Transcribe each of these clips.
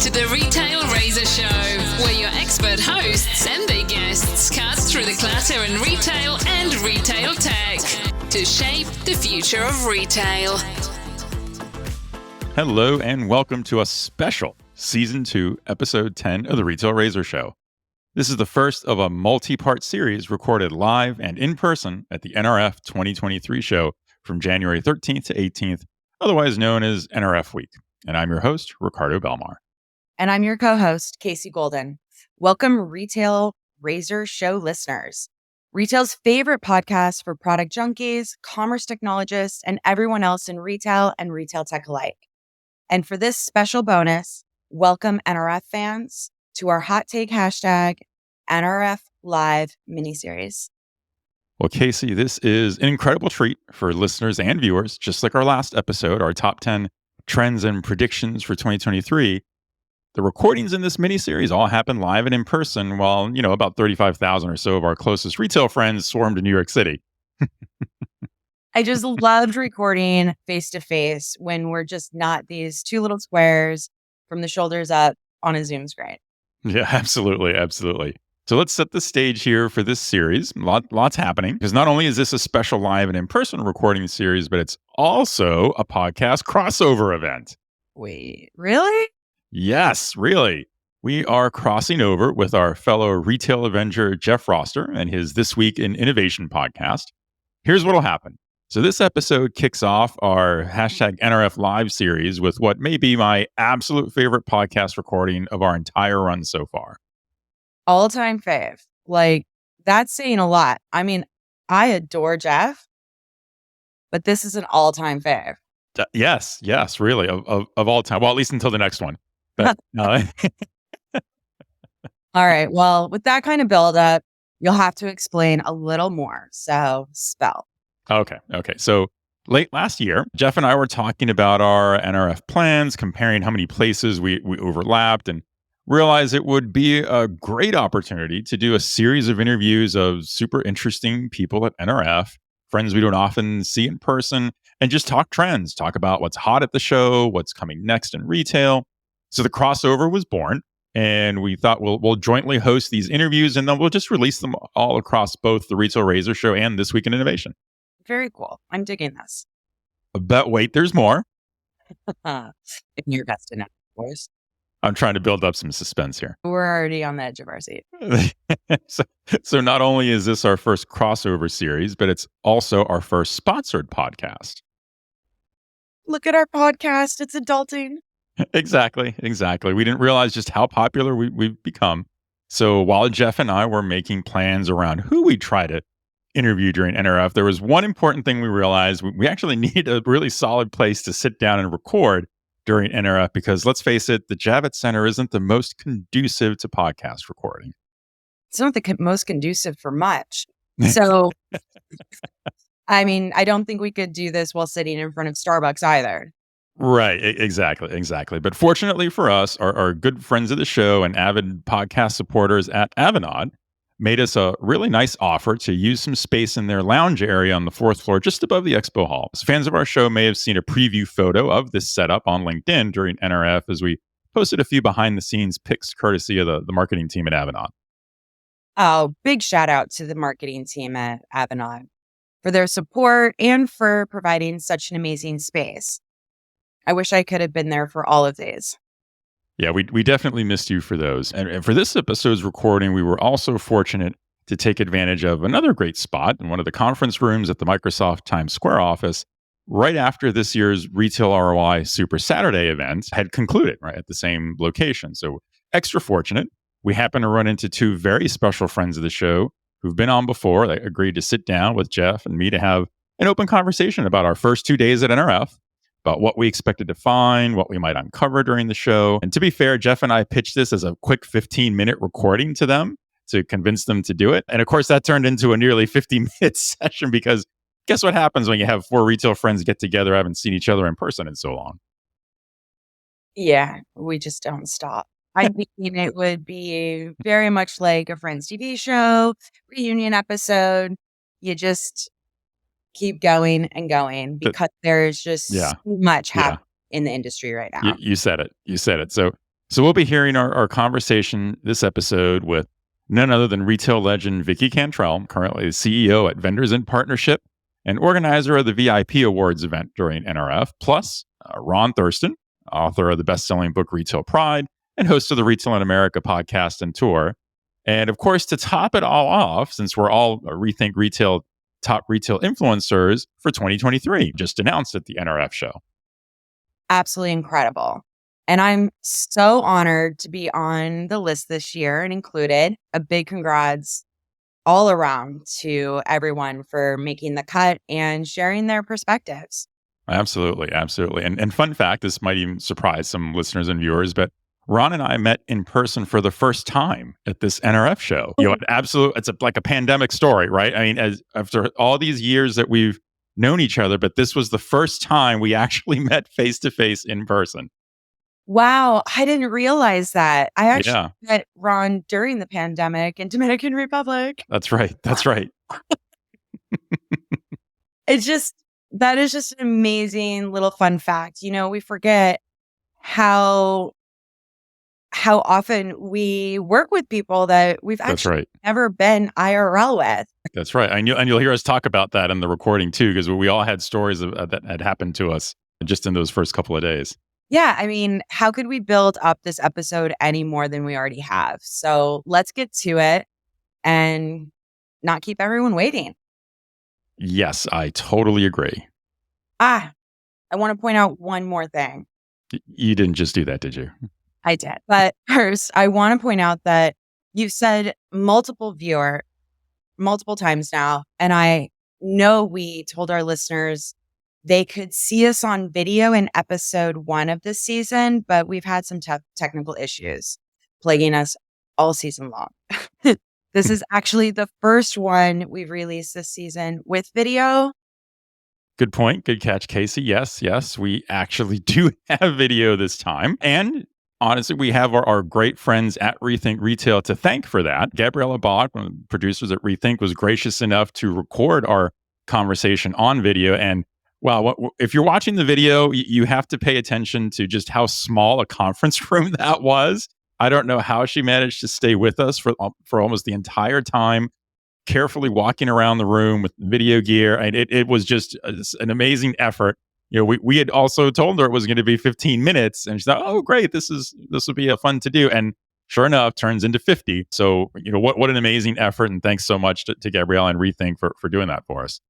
to the Retail Razor Show, where your expert hosts and their guests cut through the clutter in retail and retail tech to shape the future of retail. Hello and welcome to a special Season 2, Episode 10 of the Retail Razor Show. This is the first of a multi-part series recorded live and in person at the NRF 2023 show from January 13th to 18th, otherwise known as NRF Week. And I'm your host, Ricardo Belmar. And I'm your co-host, Casey Golden. Welcome, Retail Razor Show listeners. Retail's favorite podcast for product junkies, commerce technologists, and everyone else in retail and retail tech alike. And for this special bonus, welcome NRF fans to our hot take hashtag NRFLive miniseries. Well, Casey, this is an incredible treat for listeners and viewers. Just like our last episode, our top 10 trends and predictions for 2023. The recordings in this miniseries all happen live and in person, while, about 35,000 or so of our closest retail friends swarm to New York City. I just loved recording face-to-face when we're just not these two little squares from the shoulders up on a Zoom screen. Yeah, absolutely. Absolutely. So let's set the stage here for this series. Lots happening, because not only is this a special live and in-person recording series, but it's also a podcast crossover event. Wait, really? Yes, really. We are crossing over with our fellow retail Avenger, Jeff Roster, and his This Week in Innovation podcast. Here's what'll happen. So this episode kicks off our hashtag NRFLive series with what may be my absolute favorite podcast recording of our entire run so far. All-time fave. Like, that's saying a lot. I mean, I adore Jeff, but this is an all-time fave. Yes, really, of all time. Well, at least until the next one. But, All right. Well, with that kind of build-up, you'll have to explain a little more. So, spell. Okay. So late last year, Jeff and I were talking about our NRF plans, comparing how many places we overlapped, and realized it would be a great opportunity to do a series of interviews of super interesting people at NRF, friends we don't often see in person, and just talk trends, talk about what's hot at the show, what's coming next in retail. So the crossover was born, and we thought we'll jointly host these interviews, and then we'll just release them all across both the Retail Razor Show and This Week in Innovation. Very cool. I'm digging this. But wait, there's more. You're best enough, boys. I'm trying to build up some suspense here. We're already on the edge of our seat. So not only is this our first crossover series, but it's also our first sponsored podcast. Look at our podcast. It's adulting. Exactly. We didn't realize just how popular we've become. So while Jeff and I were making plans around who we try to interview during NRF, there was one important thing we realized. We actually need a really solid place to sit down and record during NRF, because let's face it, the Javits Center isn't the most conducive to podcast recording. It's not the most conducive for much. So, I mean, I don't think we could do this while sitting in front of Starbucks either. Right. Exactly. But fortunately for us, our good friends of the show and avid podcast supporters at Avanade made us a really nice offer to use some space in their lounge area on the fourth floor just above the expo hall. So fans of our show may have seen a preview photo of this setup on LinkedIn during NRF, as we posted a few behind-the-scenes pics courtesy of the marketing team at Avanade. Oh, big shout out to the marketing team at Avanade for their support and for providing such an amazing space. I wish I could have been there for all of these. Yeah, we definitely missed you for those. And for this episode's recording, we were also fortunate to take advantage of another great spot in one of the conference rooms at the Microsoft Times Square office right after this year's RetailROI Super Saturday event had concluded, right at the same location. So extra fortunate. We happened to run into two very special friends of the show who've been on before. They agreed to sit down with Jeff and me to have an open conversation about our first 2 days at NRF, about what we expected to find, what we might uncover during the show. And to be fair, Jeff and I pitched this as a quick 15-minute recording to them to convince them to do it. And of course, that turned into a nearly 50-minute session, because guess what happens when you have four retail friends get together, haven't seen each other in person in so long? Yeah, we just don't stop. I mean, it would be very much like a Friends TV show, reunion episode. You just keep going and going because there's just so much happening in the industry right now. You said it. So So we'll be hearing our conversation this episode with none other than retail legend Vicki Cantrell, currently the CEO at Vendors in Partnership and organizer of the VIP Awards event during NRF, plus Ron Thurston, author of the best-selling book Retail Pride and host of the Retail in America podcast and tour. And of course, to top it all off, since we're all Rethink Retail top retail influencers for 2023, just announced at the NRF show. Absolutely incredible. And I'm so honored to be on the list this year and included. A big congrats all around to everyone for making the cut and sharing their perspectives. Absolutely. And fun fact, this might even surprise some listeners and viewers, but Ron and I met in person for the first time at this NRF show. It's like a pandemic story, right? I mean, after all these years that we've known each other, but this was the first time we actually met face to face in person. Wow, I didn't realize that. I actually met Ron during the pandemic in Dominican Republic. That's right. That is just an amazing little fun fact. We forget how often we work with people that we've actually never been IRL with. That's right. And you'll hear us talk about that in the recording too, because we all had stories that had happened to us just in those first couple of days. Yeah, I mean, how could we build up this episode any more than we already have? So let's get to it and not keep everyone waiting. Yes, I totally agree. I want to point out one more thing. You didn't just do that, did you? I did. But first, I want to point out that you've said multiple times now, and I know we told our listeners they could see us on video in episode 1 of this season, but we've had some technical issues plaguing us all season long. This is actually the first one we've released this season with video. Good point. Good catch, Casey. Yes, we actually do have video this time. And honestly, we have our great friends at Rethink Retail to thank for that. Gabriella Bach, one of the producers at Rethink, was gracious enough to record our conversation on video. And wow, if you're watching the video, you have to pay attention to just how small a conference room that was. I don't know how she managed to stay with us for almost the entire time, carefully walking around the room with video gear. And it was just an amazing effort. We had also told her it was going to be 15 minutes, and she thought, "Oh, great, this will be fun to do." And sure enough, turns into 50. So what an amazing effort, and thanks so much to Gabrielle and Rethink for doing that for us.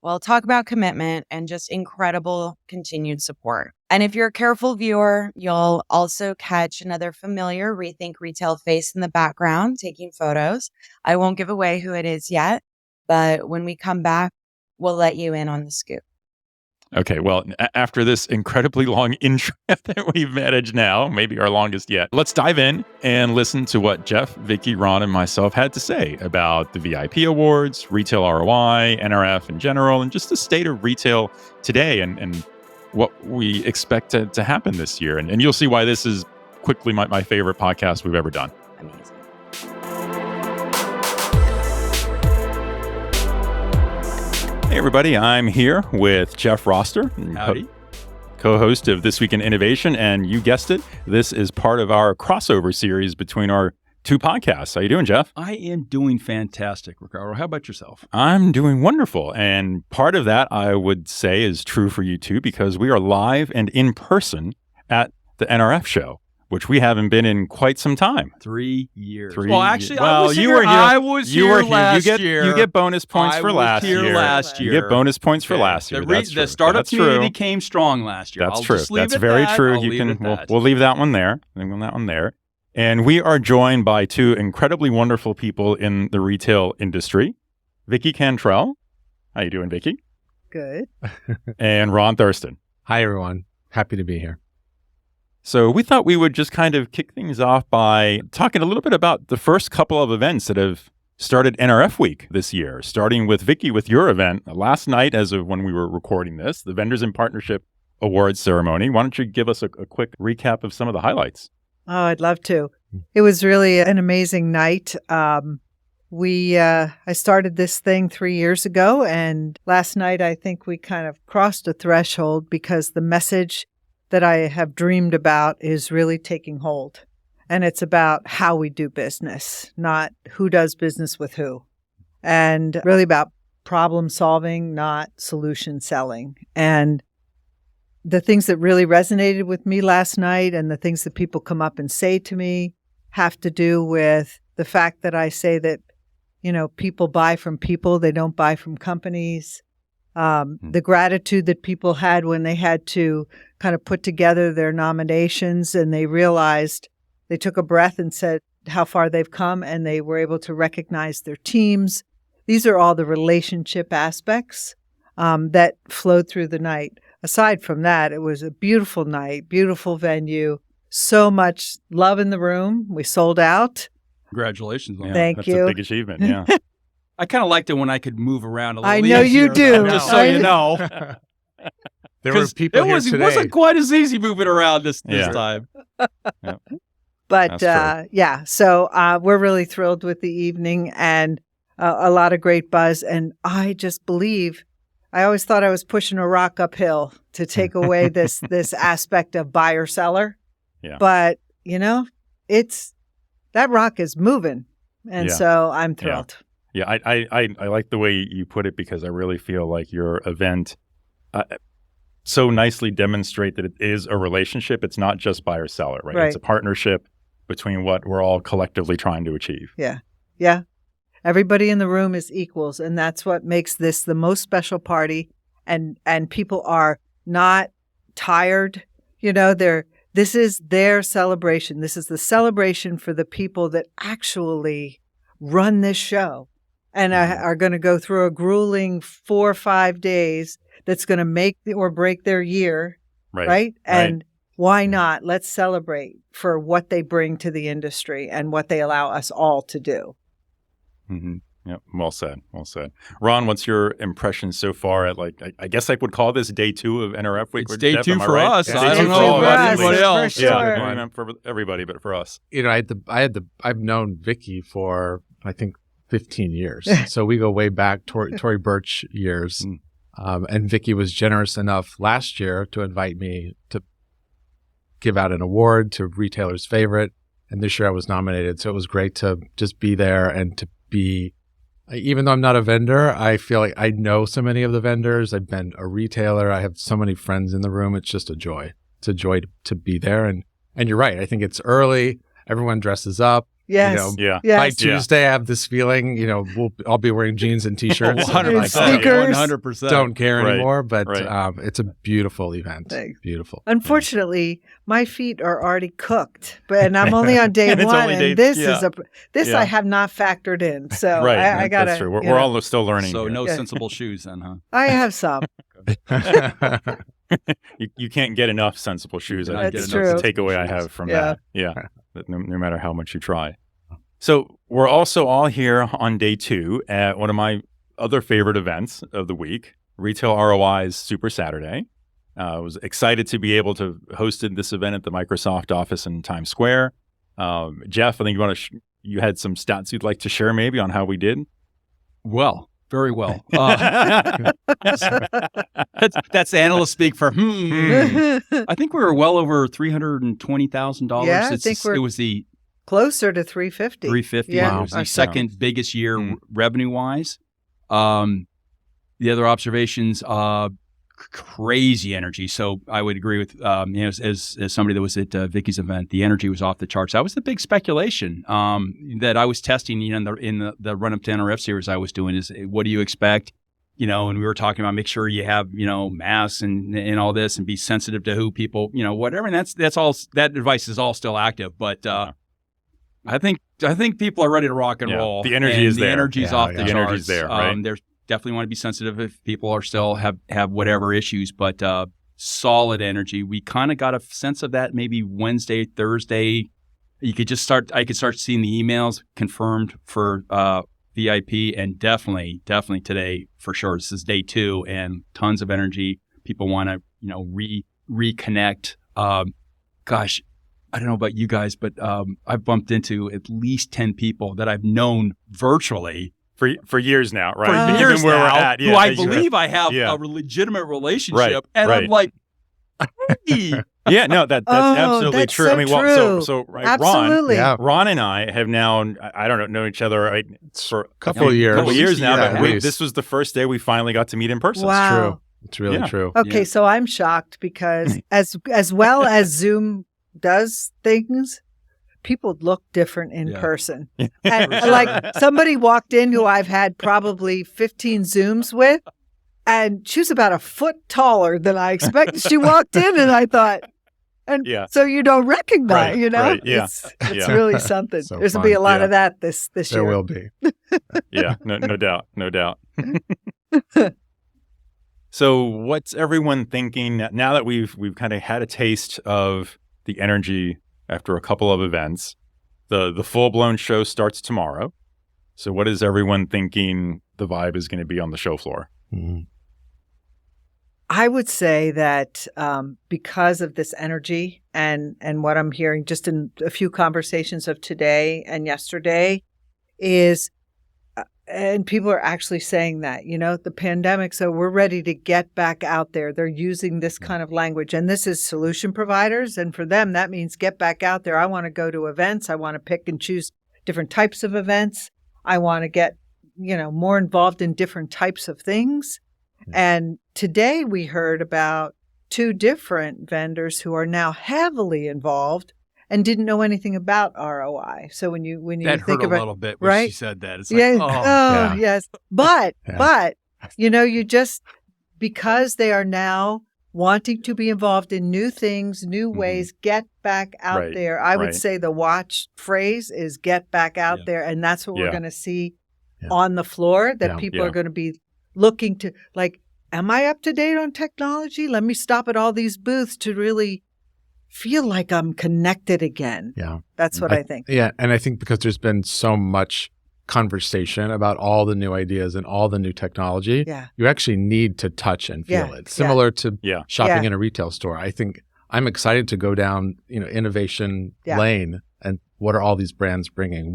Well, talk about commitment and just incredible continued support. And if you're a careful viewer, you'll also catch another familiar Rethink Retail face in the background taking photos. I won't give away who it is yet, but when we come back, we'll let you in on the scoop. Okay, well, after this incredibly long intro that we've managed now, maybe our longest yet, let's dive in and listen to what Jeff, Vicki, Ron, and myself had to say about the VIP Awards, RetailROI, NRF in general, and just the state of retail today and what we expect to happen this year. And you'll see why this is quickly my favorite podcast we've ever done. Amazing. Hey, everybody. I'm here with Jeff Roster, co-host of This Week in Innovation. And you guessed it, this is part of our crossover series between our two podcasts. How you doing, Jeff? I am doing fantastic, Ricardo. How about yourself? I'm doing wonderful. And part of that, I would say, is true for you too, because we are live and in person at the NRF show, which we haven't been in quite some time. 3 years. Well, actually, you were here. I was here last year. You get bonus points for last year. You get bonus points for last year. The startup community came strong last year. That's true. That's very true. We'll leave that one there. And we are joined by two incredibly wonderful people in the retail industry. Vicki Cantrell. How you doing, Vicki? Good. And Ron Thurston. Hi, everyone. Happy to be here. So we thought we would just kind of kick things off by talking a little bit about the first couple of events that have started NRF Week this year, starting with Vicki with your event last night as of when we were recording this, the Vendors in Partnership Awards ceremony. Why don't you give us a quick recap of some of the highlights? Oh, I'd love to. It was really an amazing night. I started this thing 3 years ago, and last night I think we kind of crossed a threshold because the message that I have dreamed about is really taking hold. And it's about how we do business, not who does business with who. And really about problem solving, not solution selling. And the things that really resonated with me last night and the things that people come up and say to me have to do with the fact that I say that, people buy from people, they don't buy from companies. The gratitude that people had when they had to kind of put together their nominations and they realized, they took a breath and said how far they've come and they were able to recognize their teams. These are all the relationship aspects that flowed through the night. Aside from that, it was a beautiful night, beautiful venue, so much love in the room. We sold out. Congratulations on that. Thank you. That's a big achievement, yeah. I kind of liked it when I could move around a little. I know you do. Just so you know. There were people here today. It today. wasn't quite as easy moving around this time. Yeah. But so we're really thrilled with the evening and a lot of great buzz. And I just believe, I always thought I was pushing a rock uphill to take away this aspect of buyer seller. Yeah. But, that rock is moving. And so I'm thrilled. Yeah, I like the way you put it because I really feel like your event so nicely demonstrate that it is a relationship. It's not just buyer-seller, right? It's a partnership between what we're all collectively trying to achieve. Yeah, yeah. Everybody in the room is equals, and that's what makes this the most special party. And people are not tired. This is their celebration. This is the celebration for the people that actually run this show and are going to go through a grueling 4 or 5 days that's going to make or break their year, right? And why not? Let's celebrate for what they bring to the industry and what they allow us all to do. Mm-hmm. Yep. Well said. Well said. Ron, what's your impression so far at I guess I would call this day 2 of NRF Week. It's day 2 for right? us. Yeah. I don't know about anybody else. Yeah, not for everybody, but for us. I've known Vicki for, I think, 15 years. So we go way back, Tory Burch years. And Vicki was generous enough last year to invite me to give out an award to Retailer's Favorite. And this year I was nominated. So it was great to just be there and to be, even though I'm not a vendor, I feel like I know so many of the vendors. I've been a retailer. I have so many friends in the room. It's just a joy. It's a joy to be there. And you're right. I think it's early. Everyone dresses up. Yes. By Tuesday, I have this feeling, I'll be wearing jeans and T-shirts. 100%. Sneakers. 100%. Don't care anymore, but it's a beautiful event. Thanks. Beautiful. Unfortunately, my feet are already cooked, and I'm only on day one, and this I have not factored in. So I got to. That's true. We're all still learning. So no sensible shoes then, huh? I have some. You can't get enough sensible shoes. That's true. That's the takeaway I have from that. Yeah. No matter how much you try. So we're also all here on day 2 at one of my other favorite events of the week, RetailROI's Super Saturday. I was excited to be able to host this event at the Microsoft office in Times Square. Jeff, I think you had some stats you'd like to share maybe on how we did. Well, very well. That's analyst speak for I think we were well over $320,000. Yeah, I think it was the closer to 350. 350. Yeah. It was the second biggest year revenue wise. The other observations, crazy energy. So I would agree with as somebody that was at Vicki's event, the energy was off the charts. That was the big speculation that I was testing in the run up to NRF series I was doing is what do you expect? And we were talking about make sure you have masks and all this and be sensitive to who people whatever. And that's all. That advice is all still active, but I think people are ready to rock and roll. The energy is there. The energy's off the charts. The energy's there. Right? There's definitely want to be sensitive if people are still have whatever issues, but solid energy. We kind of got a sense of that maybe Wednesday, Thursday. I could start seeing the emails confirmed for VIP, and definitely today for sure. This is day 2 and tons of energy. People want to reconnect. Gosh, I don't know about you guys, but I've bumped into at least 10 people that I've known virtually. For years now, right? For years where now, we're at, who I believe I have a legitimate relationship. And I'm like, hey, Yeah, no, that's absolutely that's true. so I mean, true. so right, Absolutely. Ron and I have now, I don't know each other for a couple of years now, yeah, but this was the first day we finally got to meet in person. Wow. It's true. It's really true. Okay, so I'm shocked because as well as Zoom does things, people look different in person. And, like somebody walked in who I've had probably 15 Zooms with, and she was about a foot taller than I expected. She walked in and I thought, so you don't recognize, it's really something. So There's going to be a lot fun. of that this year. There will be. Yeah, no doubt. So what's everyone thinking now that we've kind of had a taste of the energy after a couple of events? The full-blown show starts tomorrow. So what is everyone thinking the vibe is going to be on the show floor? Mm-hmm. I would say that because of this energy and what I'm hearing just in a few conversations of today and yesterday is, and people are actually saying that, the pandemic, so we're ready to get back out there. They're using this kind of language, and this is solution providers. And for them, that means get back out there. I want to go to events. I want to pick and choose different types of events. I want to get, more involved in different types of things. And today we heard about 2 different vendors who are now heavily involved and didn't know anything about ROI. So when you that think hurt about a little bit when right? she said that. It's Yes. But you just because they are now wanting to be involved in new things, new ways, get back out there. I would say the watch phrase is get back out there, and that's what we're going to see on the floor. That people are going to be looking to, like, am I up to date on technology? Let me stop at all these booths to really feel like I'm connected again. Yeah. That's what I think. Yeah. And I think because there's been so much conversation about all the new ideas and all the new technology, you actually need to touch and feel it. Similar to shopping in a retail store. I think I'm excited to go down, innovation lane and what are all these brands bringing?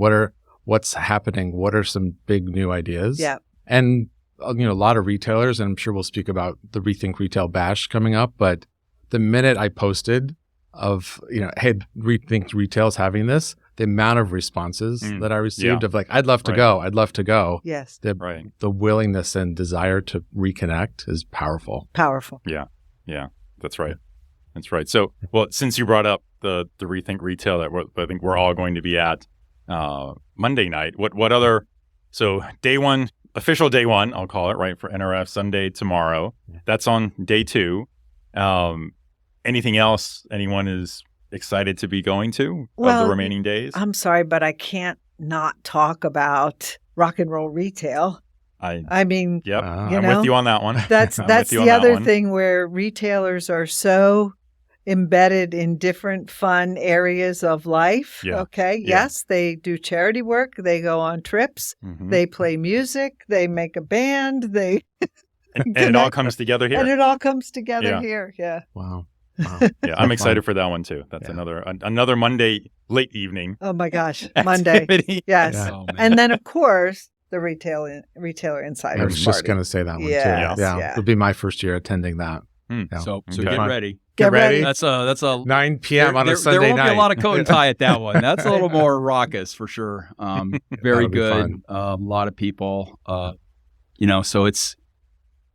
What's happening? What are some big new ideas? Yeah. And a lot of retailers, and I'm sure we'll speak about the Rethink Retail Bash coming up, but the minute I posted of, hey, Rethink Retail's having this, the amount of responses that I received of like, I'd love to go. Yes. The willingness and desire to reconnect is powerful. Powerful. Yeah. That's right. So, well, since you brought up the Rethink Retail that I think we're all going to be at Monday night, what other, so day one, official day one, I'll call it, right, for NRF Sunday tomorrow. That's on day 2. Anything else anyone is excited to be going to of the remaining days? I'm sorry, but I can't not talk about rock and roll retail. I mean, I'm with you on that one. That's the other thing where retailers are so embedded in different fun areas of life. Yeah. Okay. Yeah. Yes, they do charity work. They go on trips. They play music. They make a band. They and it all comes together here. And it all comes together here. Yeah. Wow. Yeah, I'm excited for that one too. That's another Monday late evening. Oh my gosh, Monday. Yes. Yeah. Oh, and then of course the retailer insiders. I was just going to say that one too. Yeah. It'll be my first year attending that. So get ready. Get ready. That's a 9 p.m. on a Sunday night. There won't be a lot of coat and tie at that one. That's a little more raucous for sure. Very good. A lot of people. So it's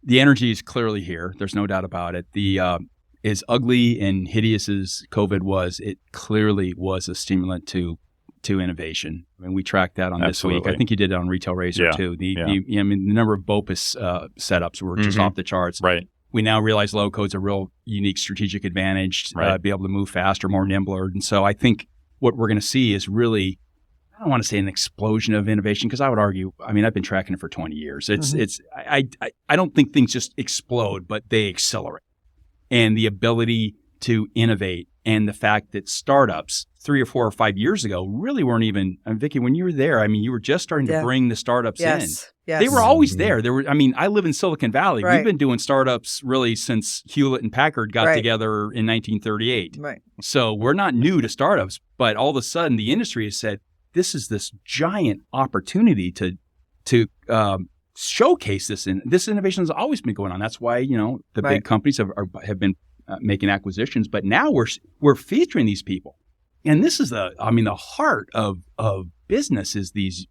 the energy is clearly here. There's no doubt about it. The as ugly and hideous as COVID was, it clearly was a stimulant to innovation. I mean, we tracked that on this week. I think you did it on Retail Razor too. The number of BOPUS setups were just off the charts. Right. We now realize low code's a real unique strategic advantage to be able to move faster, more nimbler. And so I think what we're going to see is really, I don't want to say an explosion of innovation, because I would argue, I mean, I've been tracking it for 20 years. I don't think things just explode, but they accelerate. And the ability to innovate, and the fact that startups 3 or 4 or 5 years ago really weren't even, Vicki, when you were there, I mean, you were just starting to bring the startups in. Yes. They were always there. I live in Silicon Valley. We've been doing startups really since Hewlett and Packard got together in 1938. Right. So we're not new to startups, but all of a sudden the industry has said, this is this giant opportunity to showcase this. And this innovation has always been going on. That's why, the big companies have been making acquisitions. But now we're featuring these people. And this is the heart of business is these,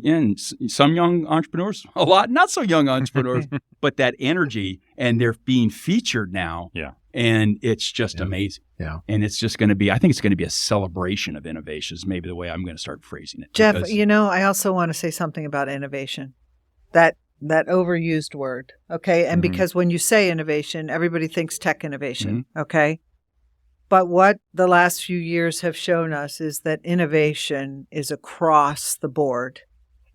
and some young entrepreneurs, a lot not so young entrepreneurs, but that energy, and they're being featured now. Yeah. And it's just amazing. Yeah. And it's just going to be, I think it's going to be a celebration of innovation is maybe the way I'm going to start phrasing it. Jeff, I also want to say something about innovation, that overused word. Okay. And because when you say innovation, everybody thinks tech innovation. Okay. But what the last few years have shown us is that innovation is across the board.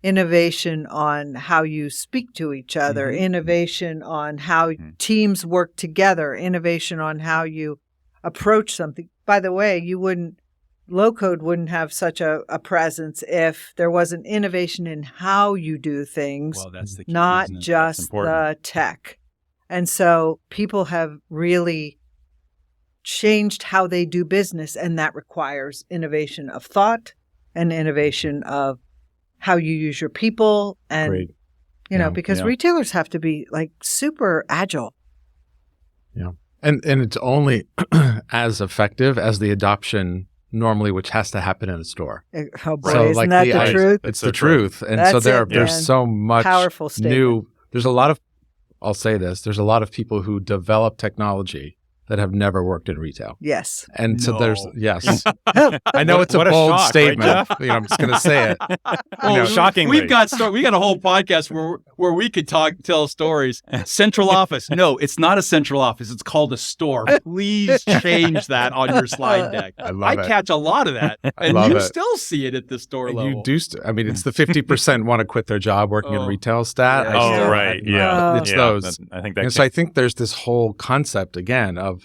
Innovation on how you speak to each other, innovation on how teams work together, innovation on how you approach something. By the way, low code wouldn't have such a presence if there wasn't innovation in how you do things, Well, that's the key, not isn't it? just the tech. And so people have really changed how they do business, and that requires innovation of thought and innovation of how you use your people, and because retailers have to be like super agile. Yeah. And it's only as effective as the adoption normally, which has to happen in a store. Oh boy, isn't that the truth? It's the truth. And so there's so much powerful statement. There's a lot of, I'll say this, there's a lot of people who develop technology that have never worked in retail. Yes. And so there's, yes. I know it's a bold shock, statement. Right, I'm just going to say it. Well, shockingly. we got a whole podcast where we could tell stories. Central office. No, it's not a central office. It's called a store. Please change that on your slide deck. I catch a lot of that. And you still see it at the store level. You do. It's the 50% want to quit their job working in retail stat. Right. Yeah. It's those. I think that. And so I think there's this whole concept again of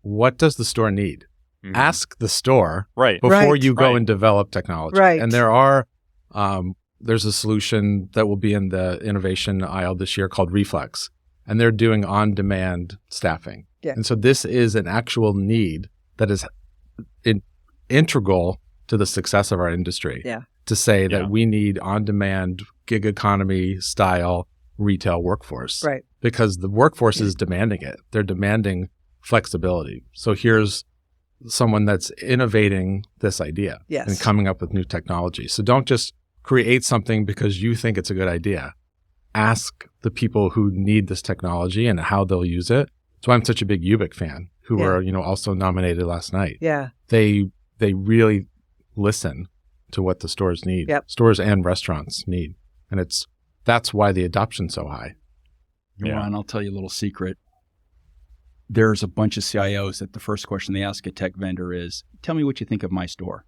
what does the store need? Ask the store before you go and develop technology. Right. And there's a solution that will be in the innovation aisle this year called Reflex, and they're doing on-demand staffing. Yeah. And so this is an actual need that is integral to the success of our industry. Yeah. To say that we need on-demand gig economy style retail workforce. Right. Because the workforce is demanding it. They're demanding flexibility. So here's someone that's innovating this idea and coming up with new technology. So don't just create something because you think it's a good idea. Ask the people who need this technology and how they'll use it. So I'm such a big Ubik fan, who were also nominated last night. Yeah. They really listen to what the stores need. Yep. Stores and restaurants need. And that's why the adoption's so high. Ron, I'll tell you a little secret. There's a bunch of CIOs that the first question they ask a tech vendor is, tell me what you think of my store.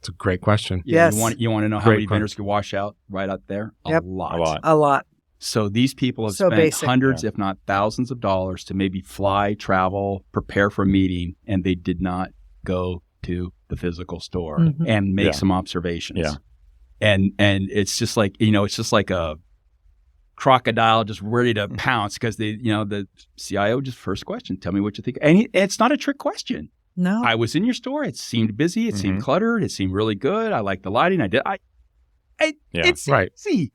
It's a great question. Yes. You want to know how many vendors can wash out right out there? Yep. A lot. A lot. So these people have spent hundreds, if not thousands of dollars to maybe fly, travel, prepare for a meeting, and they did not go to the physical store and make some observations. Yeah. And it's just like, it's just like a crocodile just ready to pounce because the CIO just first question, tell me what you think. And it's not a trick question. No. I was in your store. It seemed busy. It seemed cluttered. It seemed really good. I liked the lighting. It's right. easy.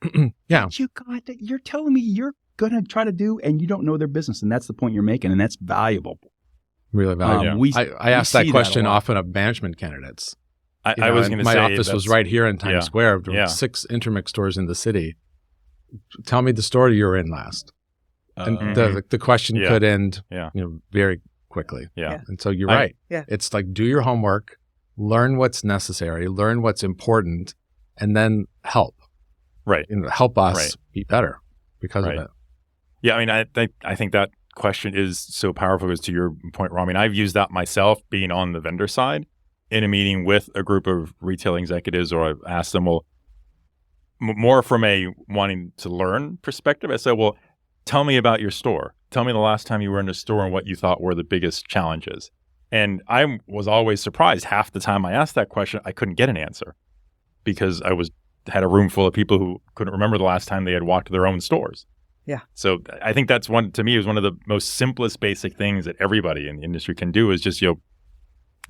Yeah. You're telling me you're going to try to do, and you don't know their business. And that's the point you're making. And that's valuable. Really valuable. I asked that question often of management candidates. I was going to say, my office was right here in Times Square. There were 6 Intermix stores in the city. Tell me the store you were in last. And the question could end very quickly. Yeah. And so you're right. Yeah. It's like, do your homework, learn what's necessary, learn what's important, and then help. Right. Help us be better because of it. Yeah. I mean, I think that question is so powerful, as to your point, Ron. I mean, I've used that myself being on the vendor side in a meeting with a group of retail executives, or I've asked them, well, more from a wanting to learn perspective. I said, well, tell me about your store. Tell me the last time you were in a store and what you thought were the biggest challenges. And I was always surprised. Half the time I asked that question, I couldn't get an answer because I had a room full of people who couldn't remember the last time they had walked to their own stores. Yeah. So I think that's one of the most simplest basic things that everybody in the industry can do is just,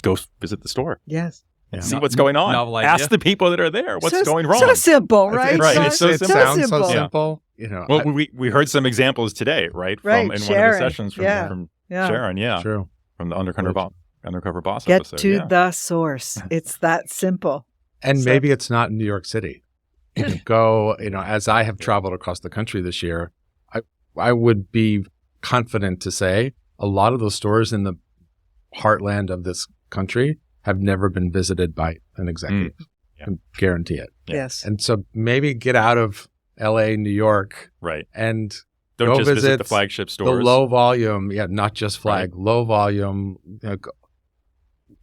go visit the store. Yes. See what's going on. Ask the people that are there what's going wrong. So simple, right? It's so simple. It sounds so simple. Well, we heard some examples today, right? From in one of the sessions from Yeah. Sharon, yeah. True. From the Undercover Boss Get episode. to yeah. the source. It's that simple. And So- maybe it's not in New York City. You can go, as I have traveled across the country this year, I would be confident to say a lot of those stores in the heartland of this country have never been visited by an executive. Yeah. I can guarantee it. Yeah. Yes. And so maybe get out of LA, New York, Right. and Don't go just visit the visit flagship the stores. low volume, not just flag, low volume,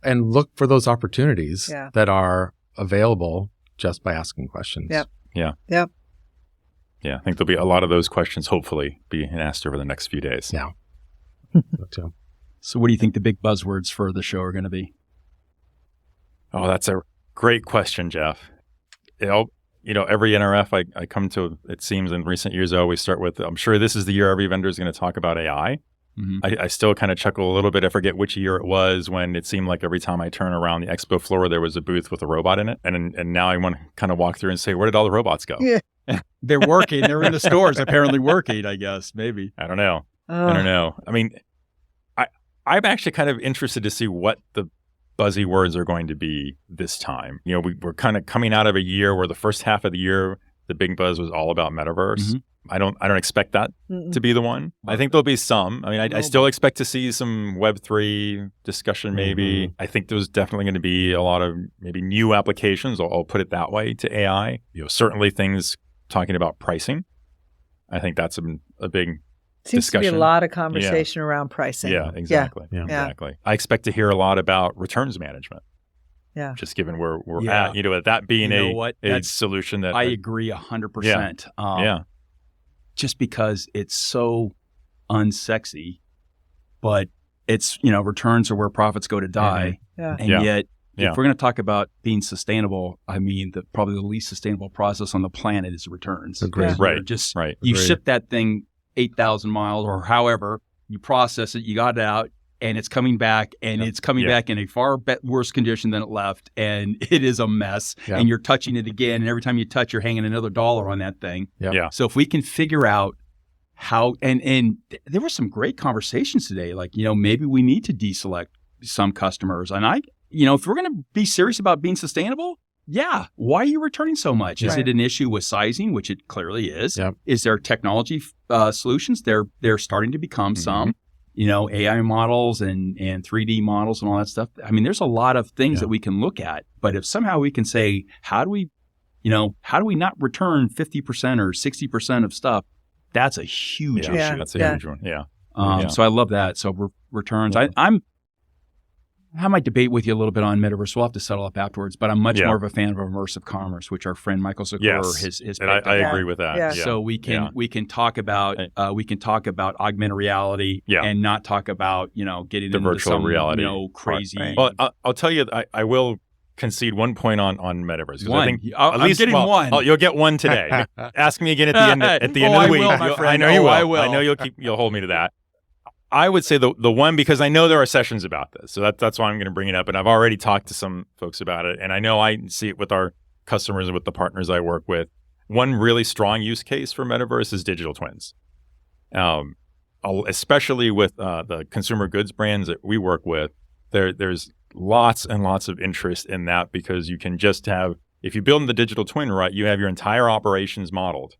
and look for those opportunities that are available just by asking questions. Yep. Yeah. Yep. Yeah. I think there'll be a lot of those questions, hopefully, being asked over the next few days. Yeah. So, So what do you think the big buzzwords for the show are going to be? Oh, that's a great question, Jeff. Every NRF I come to, it seems in recent years, I always start with, I'm sure this is the year every vendor is going to talk about AI. Mm-hmm. I still kind of chuckle a little bit. I forget which year it was when it seemed like every time I turn around the expo floor, there was a booth with a robot in it. And now I want to kind of walk through and say, where did all the robots go? Yeah. They're working. They're in the stores, apparently working, I guess, maybe. I don't know. I don't know. I mean, I'm actually kind of interested to see what the buzzy words are going to be this time. We're kind of coming out of a year where the first half of the year, the big buzz was all about metaverse. Mm-hmm. I don't expect that to be the one. I think there'll be some. I mean, I still expect to see some Web3 discussion maybe. Mm-hmm. I think there's definitely going to be a lot of maybe new applications, I'll put it that way, to AI. Certainly things talking about pricing. I think that's a big Seems discussion. to be a lot of conversation around pricing. Yeah, exactly. Yeah. Exactly. I expect to hear a lot about returns management. Yeah. Just given where we're Yeah. at, that being a That's- solution that I agree 100%. Yeah. Just because it's so unsexy, but it's, returns are where profits go to die. Yeah. And Yeah. yet, Yeah. if we're going to talk about being sustainable, I mean, probably the least sustainable process on the planet is returns. Agreed. Right. You Agreed. ship that thing 8,000 miles or however, you process it, you got it out, and it's coming back, and it's coming back in a far worse condition than it left, and it is a mess, and you're touching it again, and every time you touch, you're hanging another $1 on that thing. Yeah. So if we can figure out how, and there were some great conversations today, like, maybe we need to deselect some customers, and if we're going to be serious about being sustainable, why are you returning so much? Is it an issue with sizing, which it clearly is? Yep. Is there technology solutions? They're starting to become some, AI models and 3D models and all that stuff. I mean, there's a lot of things that we can look at, but if somehow we can say, how do we not return 50% or 60% of stuff? That's a huge issue. That's a huge one. Yeah. So I love that. So returns. I might debate with you a little bit on metaverse. We'll have to settle up afterwards, but I'm much more of a fan of immersive commerce, which our friend Michael Zucker has and I agree with that. Yeah. So we can talk about augmented reality and not talk about getting the into virtual some, reality crazy. Right. Well, I'll tell you, I will concede one point on metaverse. One. I think I'm getting one. You'll get one today. Ask me again at the end of the I week. will, my friend. I know you will. I will. I know you'll hold me to that. I would say the one, because I know there are sessions about this, so that's why I'm going to bring it up. And I've already talked to some folks about it, and I know I see it with our customers and with the partners I work with. One really strong use case for metaverse is digital twins, especially with the consumer goods brands that we work with. There's lots and lots of interest in that, because you can just have, if you build the digital twin right, you have your entire operations modeled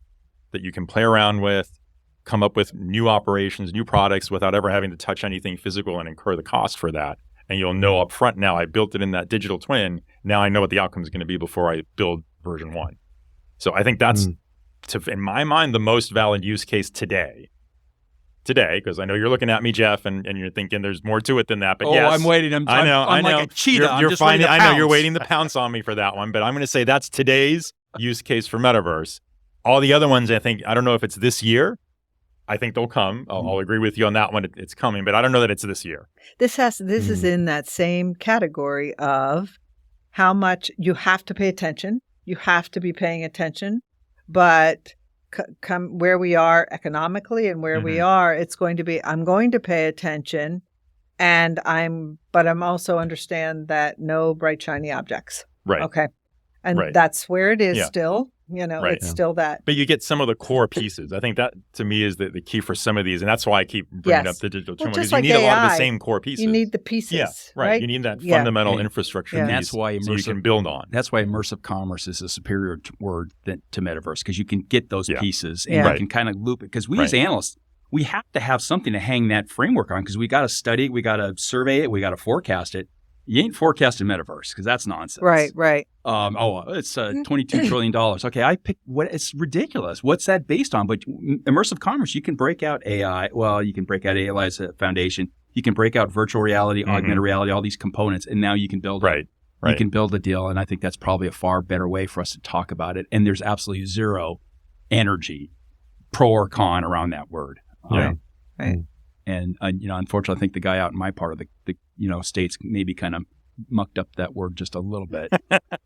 that you can play around with, come up with new operations, new products without ever having to touch anything physical and incur the cost for that. And you'll know up front, now I built it in that digital twin. Now I know what the outcome is going to be before I build version 1. So I think that's, in my mind, the most valid use case today, because I know you're looking at me, Jeff, and you're thinking there's more to it than that. But yes, I'm waiting. I'm like a cheetah. You're I'm just finding, ready to I know you're pounce. waiting to pounce on me for that one, but I'm going to say that's today's use case for metaverse. All the other ones, I don't know if it's this year. I think they'll come. I'll agree with you on that one. It's coming, but I don't know that it's this year. This is in that same category of how much you have to pay attention. You have to be paying attention, but come where we are economically and where we are, it's going to be, I'm going to pay attention, but I'm also understand that no bright shiny objects. Right. Okay. And Right. that's where it is still. Right. It's still that. But you get some of the core pieces. I think that, to me, is the key for some of these. And that's why I keep bringing up the digital twin, because like you need a lot of the AI, same core pieces. You need the pieces. Yeah, right. You need that fundamental infrastructure piece, and that's why so you can build on. That's why immersive commerce is a superior word to metaverse, because you can get those pieces and you can kind of loop it. Because we as analysts, we have to have something to hang that framework on, because we got to study it, we got to survey it, we got to forecast it. You ain't forecasting metaverse, because that's nonsense. Right. It's $22 trillion. Okay, I picked it's ridiculous. What's that based on? But immersive commerce, you can break out AI. Well, you can break out AI as a foundation. You can break out virtual reality, augmented reality, all these components, and now you can build you can build a deal. And I think that's probably a far better way for us to talk about it. And there's absolutely zero energy, pro or con, around that word. Right. And unfortunately, I think the guy out in my part of the states maybe kind of mucked up that word just a little bit.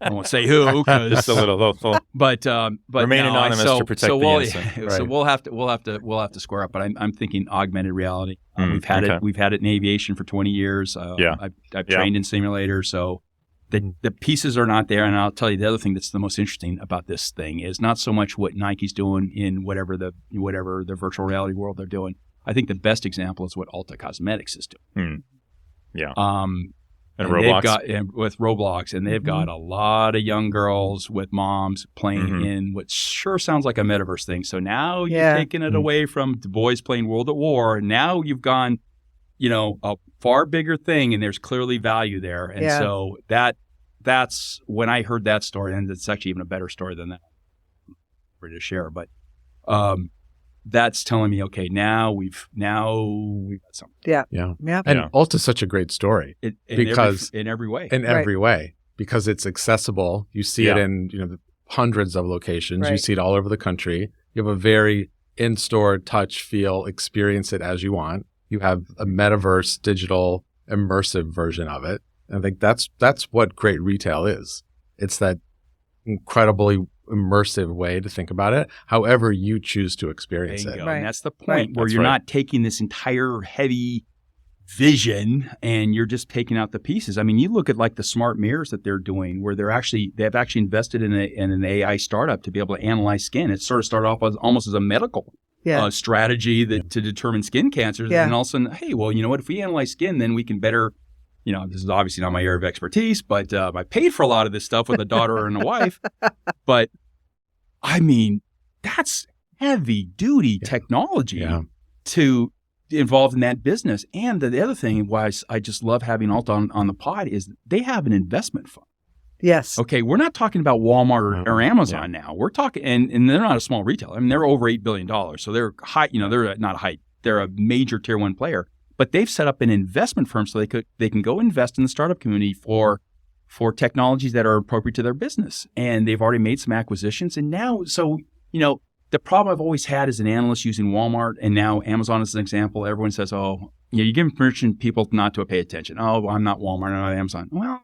I won't say who, just a little. But remain anonymous to protect the innocent. So we'll have to square up. But I'm thinking augmented reality. We've had it in aviation for 20 years. I've trained in simulators, so the pieces are not there. And I'll tell you the other thing that's the most interesting about this thing is not so much what Nike's doing in whatever the virtual reality world they're doing. I think the best example is what Ulta Cosmetics is doing. Yeah. And Roblox. With Roblox, and they've got a lot of young girls with moms playing in what sure sounds like a metaverse thing. So now you've taken it away from the boys playing World at War. Now you've gone, a far bigger thing, and there's clearly value there. And so that's when I heard that story, and it's actually even a better story than that. Ready to share, but that's telling me, okay, now we've got something. Yeah. And Ulta's such a great story because in every way, because it's accessible. You see it in hundreds of locations. Right. You see it all over the country. You have a very in-store touch, feel, experience it as you want. You have a metaverse, digital, immersive version of it. And I think that's what great retail is. It's that incredibly immersive way to think about it, however you choose to experience it. Right. And that's the point where you're not taking this entire heavy vision and you're just taking out the pieces. I mean, you look at like the smart mirrors that they're doing, where they've actually invested in an AI startup to be able to analyze skin. It sort of started off almost as a medical strategy to determine skin cancers. And all of a sudden, hey, well, you know what? If we analyze skin, then we can better. This is obviously not my area of expertise, but I paid for a lot of this stuff with a daughter and a wife. But I mean, that's heavy duty technology to involved in that business. And the other thing why I just love having Ulta on the pod is they have an investment fund. Yes. Okay, we're not talking about Walmart or Amazon now. We're talking, and they're not a small retailer. I mean, they're over $8 billion. So they're high, they're not high. They're a major tier 1 player. But they've set up an investment firm so they can go invest in the startup community for technologies that are appropriate to their business. And they've already made some acquisitions. And now, the problem I've always had as an analyst using Walmart and now Amazon as an example, everyone says, you're giving permission to people not to pay attention. Oh, I'm not Walmart, I'm not Amazon. Well,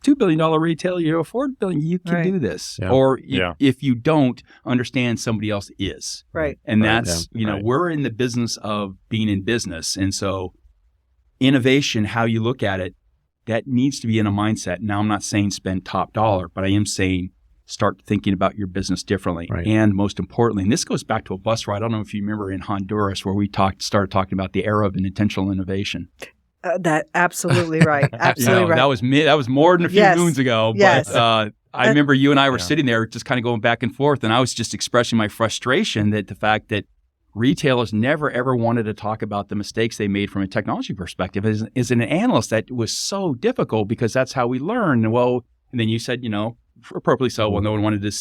$2 billion retailer, you afford $1 billion, you can do this. Yeah. Or if you don't understand, somebody else is. Right. And that's, we're in the business of being in business. And so innovation, how you look at it, that needs to be in a mindset. Now, I'm not saying spend top dollar, but I am saying start thinking about your business differently. Right. And most importantly, and this goes back to a bus ride. I don't know if you remember in Honduras where we started talking about the era of intentional innovation. That absolutely right. Absolutely right. That was more than a few moons ago. But I remember you and I were sitting there just kind of going back and forth, and I was just expressing my frustration that the fact that retailers never ever wanted to talk about the mistakes they made from a technology perspective. As an analyst, that was so difficult because that's how we learn. Well, and then you said, appropriately so. Well, no one wanted to,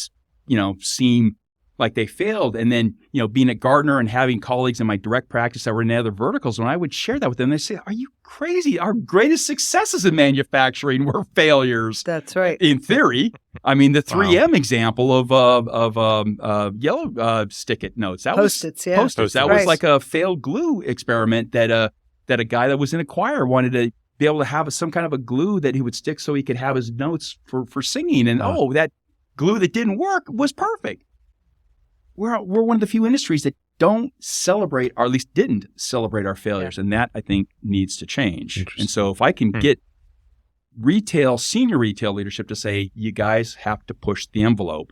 seem like they failed. And then, being at Gartner and having colleagues in my direct practice that were in other verticals, when I would share that with them, they say, "Are you crazy? Our greatest successes in manufacturing were failures." That's right. In theory. I mean, the 3M example of yellow stick-it notes. That Post-its, was Post-its. That was like a failed glue experiment that a guy that was in a choir wanted to be able to have some kind of a glue that he would stick so he could have his notes for singing. And that glue that didn't work was perfect. We're one of the few industries that don't celebrate, or at least didn't celebrate our failures. And that, I think, needs to change. And so if I can get senior retail leadership to say, you guys have to push the envelope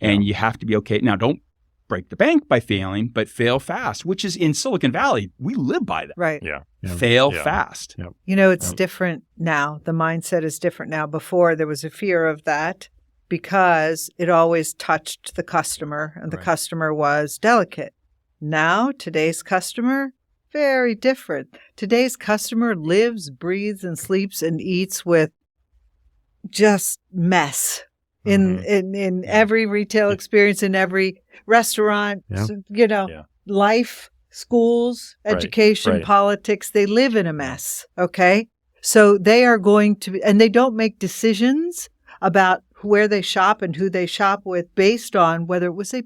and you have to be okay. Now, don't break the bank by failing, but fail fast, which is in Silicon Valley. We live by that. Right. Yeah. Fail fast. Yep. You know, it's different now. The mindset is different now. Before, there was a fear of that because it always touched the customer and the customer was delicate. Now, today's customer, very different. Today's customer lives, breathes, and sleeps and eats with just mess in every retail experience, in every restaurant, life, schools, education, politics. They live in a mess, okay? So they are going to, and they don't make decisions about where they shop and who they shop with based on whether it was a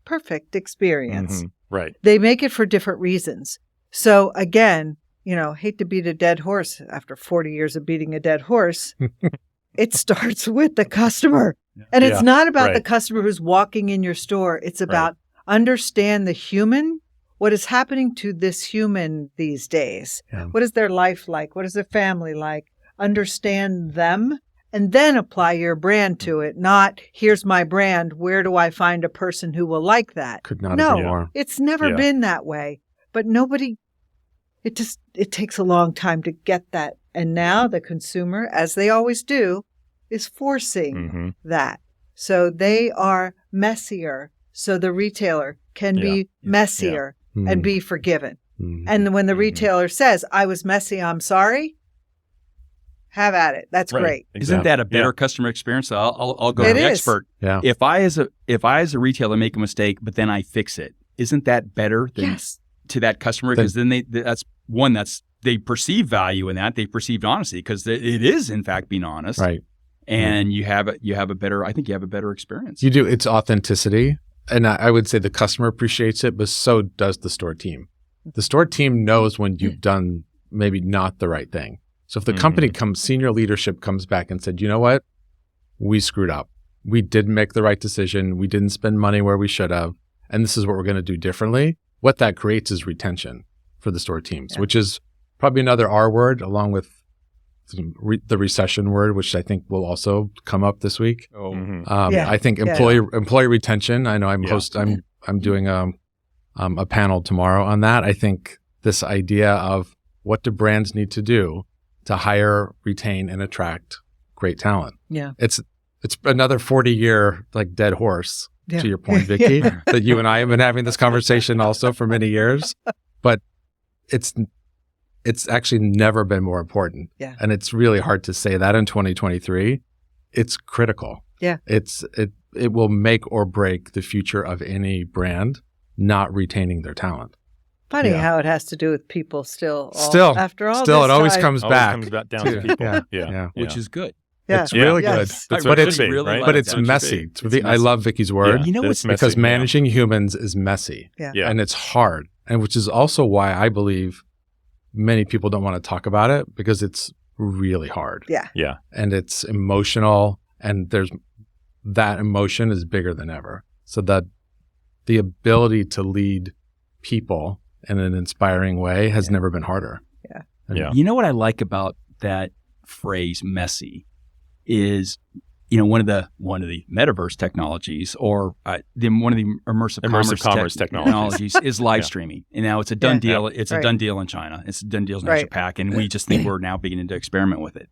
perfect experience. Right. They make it for different reasons. So again, hate to beat a dead horse after 40 years of beating a dead horse. It starts with the customer. And it's not about the customer who's walking in your store. It's about understand the human, what is happening to this human these days. Yeah. What is their life like? What is their family like? Understand them and then apply your brand to it. Not, here's my brand. Where do I find a person who will like that? Could not agree more. It's never been that way. But it takes a long time to get that. And now the consumer, as they always do, is forcing that. So they are messier. So the retailer can be messier and be forgiven. And when the retailer says, I was messy, I'm sorry, have at it. That's great. Isn't that a better customer experience? I'll go to the expert. Yeah. If I as a retailer make a mistake, but then I fix it, isn't that better than to that customer? Because then they perceive value in that. They perceived honesty because it is in fact being honest. Right. And you have a better experience. You do. It's authenticity. And I would say the customer appreciates it, but so does the store team. The store team knows when you've done maybe not the right thing. So if the company senior leadership comes back and said, you know what, we screwed up. We didn't make the right decision. We didn't spend money where we should have. And this is what we're going to do differently. What that creates is retention for the store teams, which is probably another R word along with the recession word, which I think will also come up this week. I think employee retention. I know I'm doing a panel tomorrow on that. I think this idea of what do brands need to do to hire, retain, and attract great talent. Yeah, it's another 40-year dead horse. To your point, Vicki, that you and I have been having this conversation also for many years, but it's actually never been more important. Yeah. And it's really hard to say that in 2023. It's critical. Yeah. It will make or break the future of any brand not retaining their talent. Funny how it has to do with people still after all it this always time. comes back. It comes down to people. Which is good. Yeah. It's really good. But it's really but it's messy. I love Vicki's word. You know what's because messy, managing humans is messy. Yeah. And it's hard. And which is also why I believe many people don't want to talk about it because it's really hard. Yeah. Yeah. And it's emotional and that emotion is bigger than ever. So that the ability to lead people in an inspiring way has never been harder. Yeah. You know what I like about that phrase messy is, one of the metaverse technologies or one of the immersive commerce technologies is live streaming. And now it's a done deal. It's a done deal in China. It's a done deal in Asia Pac. And we just think we're now beginning to experiment with it.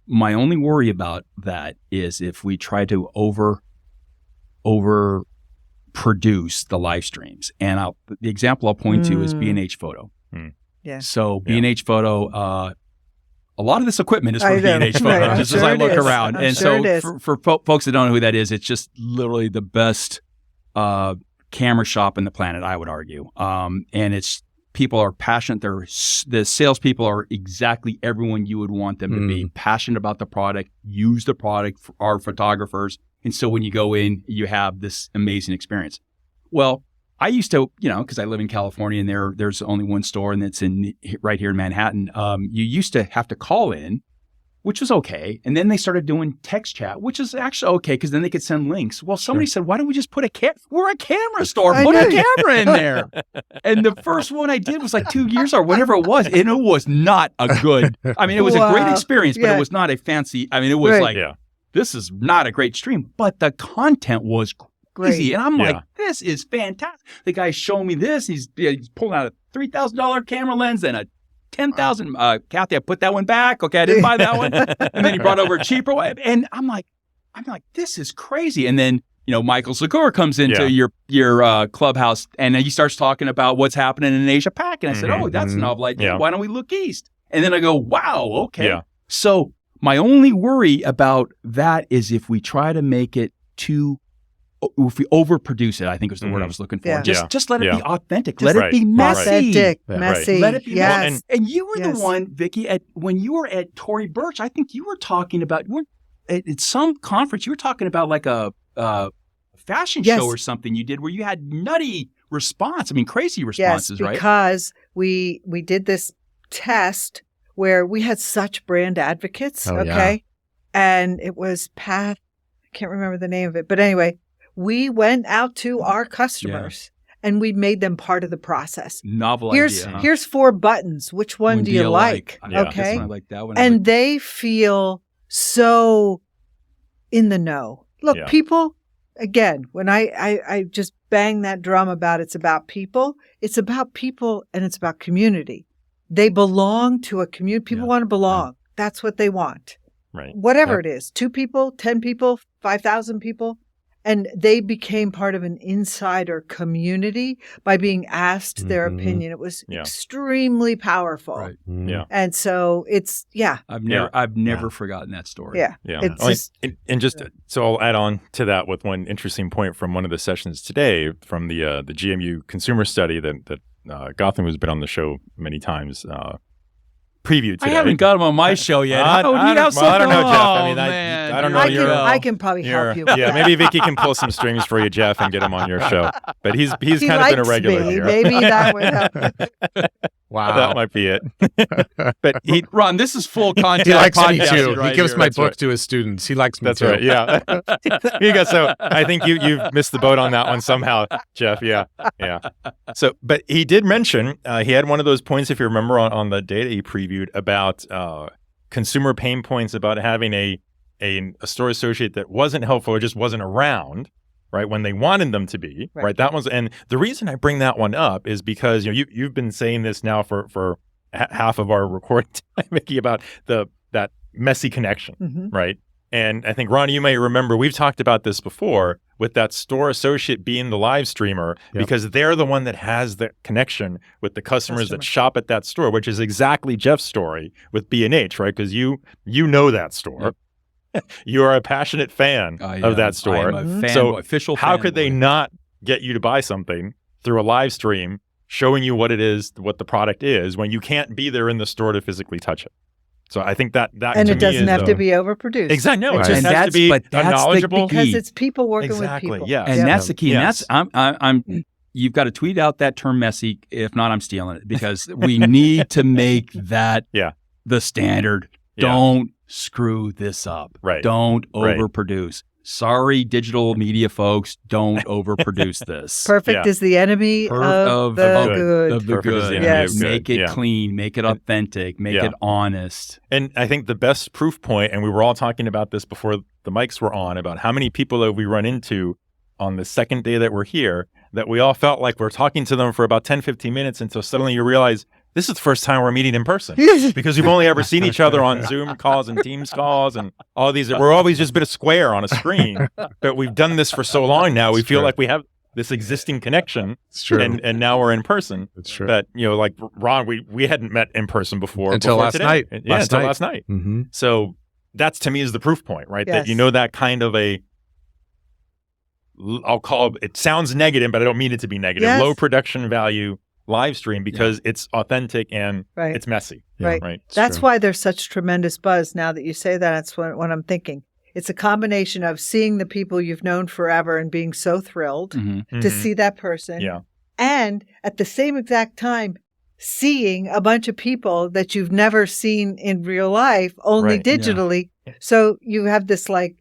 My only worry about that is if we try to over produce the live streams. And the example I'll point to is B&H Photo. Yeah. So B&H Photo, a lot of this equipment is from B&H Photo, just as I look around. And so for folks that don't know who that is, it's just literally the best camera shop in the planet, I would argue. And people are passionate. The salespeople are exactly everyone you would want them to be. Passionate about the product, use the product, are photographers. And so when you go in, you have this amazing experience. Well, I used to, because I live in California and there's only one store and it's right here in Manhattan. You used to have to call in which was okay. And then they started doing text chat, which is actually okay because then they could send links. Well, somebody said, why don't we just put we're a camera store, put a camera in there. And the first one I did was like 2 years or whatever it was. And it was not a good, I mean, it was a great experience, but it was not a fancy, I mean, it was this is not a great stream, but the content was crazy. And I'm like, this is fantastic. The guy showing me this. He's pulling out a $3,000 camera lens and a $10,000. Kathy, I put that one back. Okay, I didn't buy that one. And then he brought over a cheaper one. And I'm like, this is crazy. And then, Michael Segura comes into your Clubhouse and he starts talking about what's happening in Asia Pac. And I said, that's a novel idea. Why don't we look east? And then I go, wow, okay. Yeah. So my only worry about that is if we try to make it if we overproduce it, I think was the word I was looking for. Just let it be authentic. Let it be messy. Messy. Let it be messy. And you were the one, Vicki, when you were at Tory Burch, I think you were talking about, at some conference, you were talking about like a fashion show or something you did where you had nutty response. I mean, crazy responses, right? Because we did this test where we had such brand advocates, and it was Pat, I can't remember the name of it, but anyway, we went out to our customers and we made them part of the process. Novel idea. Here's 4 buttons. Which one do you like? Okay. I like that one. And they feel so in the know. Look, people, again, when I just bang that drum about it's about people and it's about community. They belong to a community. People want to belong. That's what they want. Right. Whatever it is, 2 people, 10 people, 5,000 people. And they became part of an insider community by being asked their opinion. It was extremely powerful. Right. Yeah. And so it's, I've never forgotten that story. Yeah. So I'll add on to that with one interesting point from one of the sessions today from the GMU consumer study that Gotham has been on the show many times. Preview today. I haven't got him on my show yet. I don't know, Jeff. I mean, I don't know. I can probably help you. Yeah, maybe Vicki can pull some strings for you, Jeff, and get him on your show. But he's kind of been a regular here. Maybe that would help. Wow, that might be it. But Ron, this is full content. He likes me too. Right he gives here. my book to his students. He likes me That's too. Right. Yeah. Here you go. So I think you've missed the boat on that one somehow, Jeff. Yeah. So, but he did mention he had one of those points, if you remember, on the data he previewed about consumer pain points about having a store associate that wasn't helpful or just wasn't around. Right, when they wanted them to be, right? That was, and the reason I bring that one up is because you've been saying this now for half of our recording time, Vicki, about that messy connection, right? And I think Ron, you may remember we've talked about this before with that store associate being the live streamer because they're the one that has the connection with the customers that shop at that store, which is exactly Jeff's story with B&H, right? Because you know that store. Yep. You are a passionate fan of that store. I am a fan, so official how fan could they not get you to buy something through a live stream showing you what it is, what the product is, when you can't be there in the store to physically touch it? So I think that and it doesn't have to be overproduced. Exactly. No, it just has to be knowledgeable. Because it's people working with people. Yeah. And that's the key. And that's you've got to tweet out that term messy. If not, I'm stealing it because we need to make that the standard. Don't screw this up. Right. Don't overproduce. Sorry, digital media folks, don't overproduce this. Perfect is the enemy of the good. Of the good. Yes. Make it clean, make it authentic, make it honest. And I think the best proof point, and we were all talking about this before the mics were on, about how many people that we run into on the second day that we're here, that we all felt like we're talking to them for about 10, 15 minutes until suddenly you realize, this is the first time we're meeting in person because we've only ever seen each other on Zoom calls and Teams calls and all these. We're always just been a square on a screen, but we've done this for so long now. We feel like we have this existing connection. It's true. And now we're in person. It's true. But, like Ron, we hadn't met in person before. Until last night. Until last night. Mm-hmm. So that's, to me, is the proof point, right? Yes. That that kind of I'll call it sounds negative, but I don't mean it to be negative. Yes. Low production value live stream because it's authentic and it's messy. Right. That's why there's such tremendous buzz. Now that you say that, that's what I'm thinking. It's a combination of seeing the people you've known forever and being so thrilled to see that person. Yeah. And at the same exact time, seeing a bunch of people that you've never seen in real life, only Right. digitally. So you have this like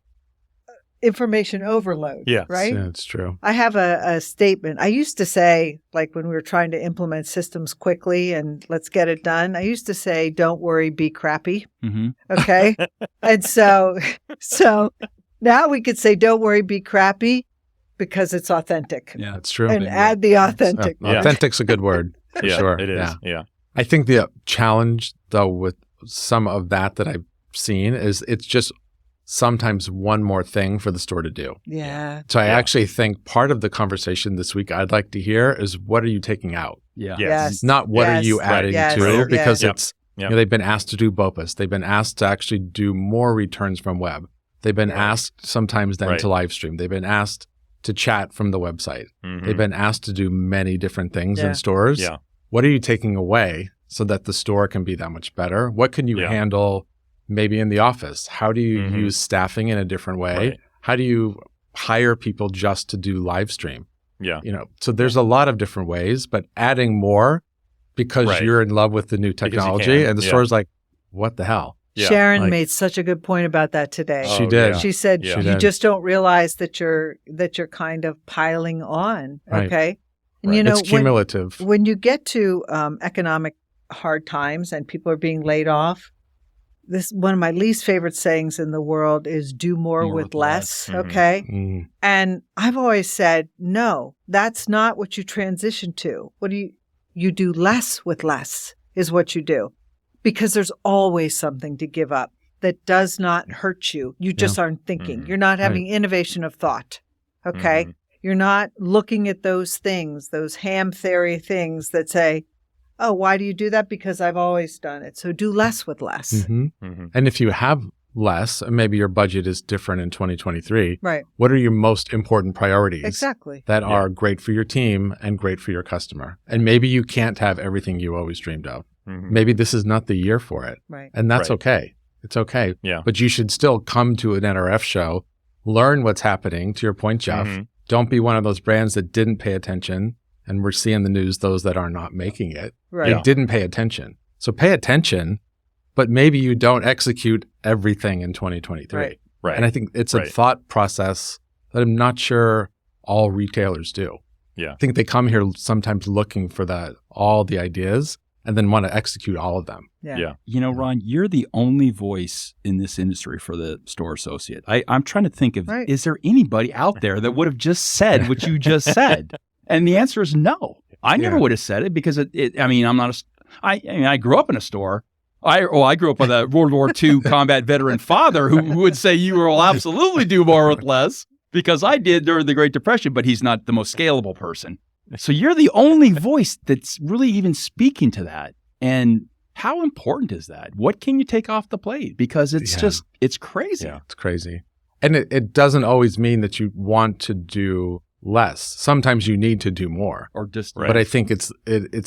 information overload, Yes. right? Yeah, it's true. I have a statement. I used to say, like when we were trying to implement systems quickly and let's get it done, I used to say, don't worry, be crappy. Mm-hmm. Okay. And so now we could say, don't worry, be crappy because it's authentic. Yeah. That's true. And add the authentic. Yeah. Authentic's a good word. For Yeah, sure. it is. Yeah. Yeah. I think the challenge, though, with some of that I've seen is it's just sometimes one more thing for the store to do. Yeah. So I actually think part of the conversation this week I'd like to hear is what are you taking out? Yeah. Yes. Not what are you Yes. adding Yes. to, Right. because Yep. it's Yep. they've been asked to do BOPUS. They've been asked to actually do more returns from web. They've been asked sometimes then Right. to live stream. They've been asked to chat from the website. Mhm. They've been asked to do many different things Yeah. in stores. Yeah. What are you taking away so that the store can be that much better? What can you Yeah. handle maybe in the office? How do you Mhm. use staffing in a different way? Right. How do you hire people just to do live stream? Yeah. So there's a lot of different ways, but adding more because Right. you're in love with the new you technology can. and the Yeah. store's like, what the hell? Yeah. Sharon Like- made such a good point about that today. She Oh, did. yeah. She said Yeah. She you did. just don't realize that you're kind of piling on. Right. Okay. And Right. you know, It's cumulative. when you get to economic hard times and people are being laid off, this one of my least favorite sayings in the world is do more with less. Mhm. Okay. Mm. And I've always said, no, that's not what you transition to. What do you do less with less is what you do, because there's always something to give up that does not hurt you. You just aren't thinking. Mhm. You're not having innovation of thought. Okay. Mhm. You're not looking at those things, those ham theory things that say, oh, why do you do that? Because I've always done it. So do less with less. Mhm. Mhm. And if you have less, and maybe your budget is different in 2023, Right. what are your most important priorities Exactly. that Yeah. are great for your team and great for your customer? And maybe you can't have everything you always dreamed of. Mhm. Maybe this is not the year for it. Right. And that's Right. okay. It's okay. Yeah. But you should still come to an NRF show, learn what's happening, to your point, Jeff. Mhm. Don't be one of those brands that didn't pay attention. And we're seeing the news, those that are not making it. Right. They didn't pay attention. So pay attention, but maybe you don't execute everything in 2023. Right. Right. And I think it's a Right. thought process that I'm not sure all retailers do. Yeah. I think they come here sometimes looking for all the ideas and then want to execute all of them. Yeah. Yeah. You know, Ron, you're the only voice in this industry for the store associate. I'm trying to think of, Right. is there anybody out there that would have just said what you just said? And the answer is no. I never Yeah. would have said it because I grew up in a store. I grew up with a World War II combat veteran father who would say you will absolutely do more with less, because I did during the Great Depression, but he's not the most scalable person. So you're the only voice that's really even speaking to that. And how important is that? What can you take off the plate? Because it's crazy. Yeah. It's crazy. And it doesn't always mean that you want to do less. Sometimes you need to do more. Or just, Right. But I think it's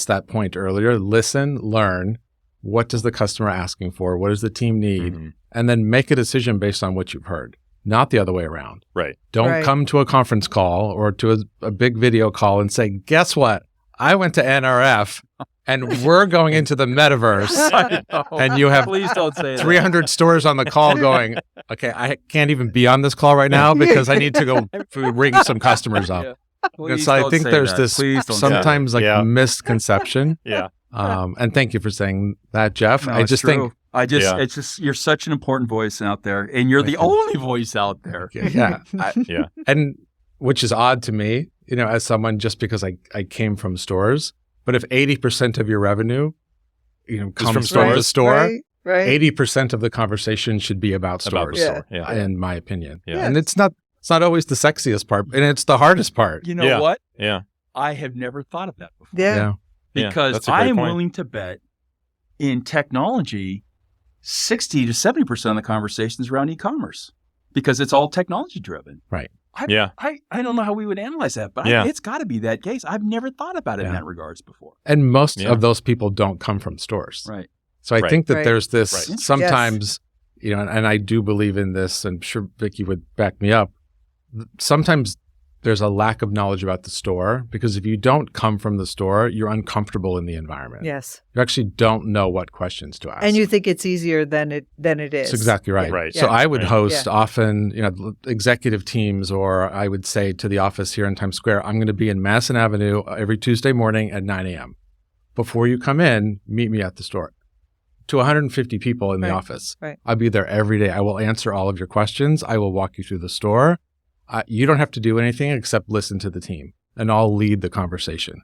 that point earlier. Listen, learn. What does the customer asking for? What does the team need? Mhm. And then make a decision based on what you've heard, not the other way around. Right. Don't Right. come to a conference call or to a big video call and say, guess what? I went to NRF and we're going into the metaverse. And you have Please don't say that. 300 stores on the call going, okay, I can't even be on this call right now because I need to go ring some customers up. Yeah. And Please so I don't think say there's that. this Please don't say that. sometimes Yeah. misconception. Yeah. And thank you for saying that, Jeff. No, I it's just true. think, Yeah. it's just, you're such an important voice out there, and you're the Thank you. only voice out there. yeah. Yeah. And which is odd to me, as someone, just because I came from stores. But if 80% of your revenue, comes from from the stores. store, Right. 80% of the conversation should be about About the stores, store. Yeah. in my opinion. Yeah. And it's not always the sexiest part, and it's the hardest part. You know Yeah. what? Yeah. I have never thought of that before. Yeah. Yeah, Because that's a great I am point. willing to bet in technology, 60 to 70% of the conversation is around e-commerce, because it's all technology driven. Right. Yeah. I don't know how we would analyze that, but Yeah. it's got to be that case. I've never thought about it in Yeah. that regards before. And most Yeah. of those people don't come from stores. Right. So I Right. think that Right. there's this Right. sometimes, and I do believe in this, and I'm sure Vicki would back me up. Sometimes there's a lack of knowledge about the store, because if you don't come from the store, you're uncomfortable in the environment. Yes. You actually don't know what questions to ask. And you think it's easier than it is. That's exactly right. Right. So I would Right. host often, executive teams, or I would say to the office here in Times Square, I'm going to be in Madison Avenue every Tuesday morning at 9 a.m. Before you come in, meet me at the store. To 150 people in the office. Right. I'll be there every day. I will answer all of your questions. I will walk you through the store. You don't have to do anything except listen to the team, and I'll lead the conversation.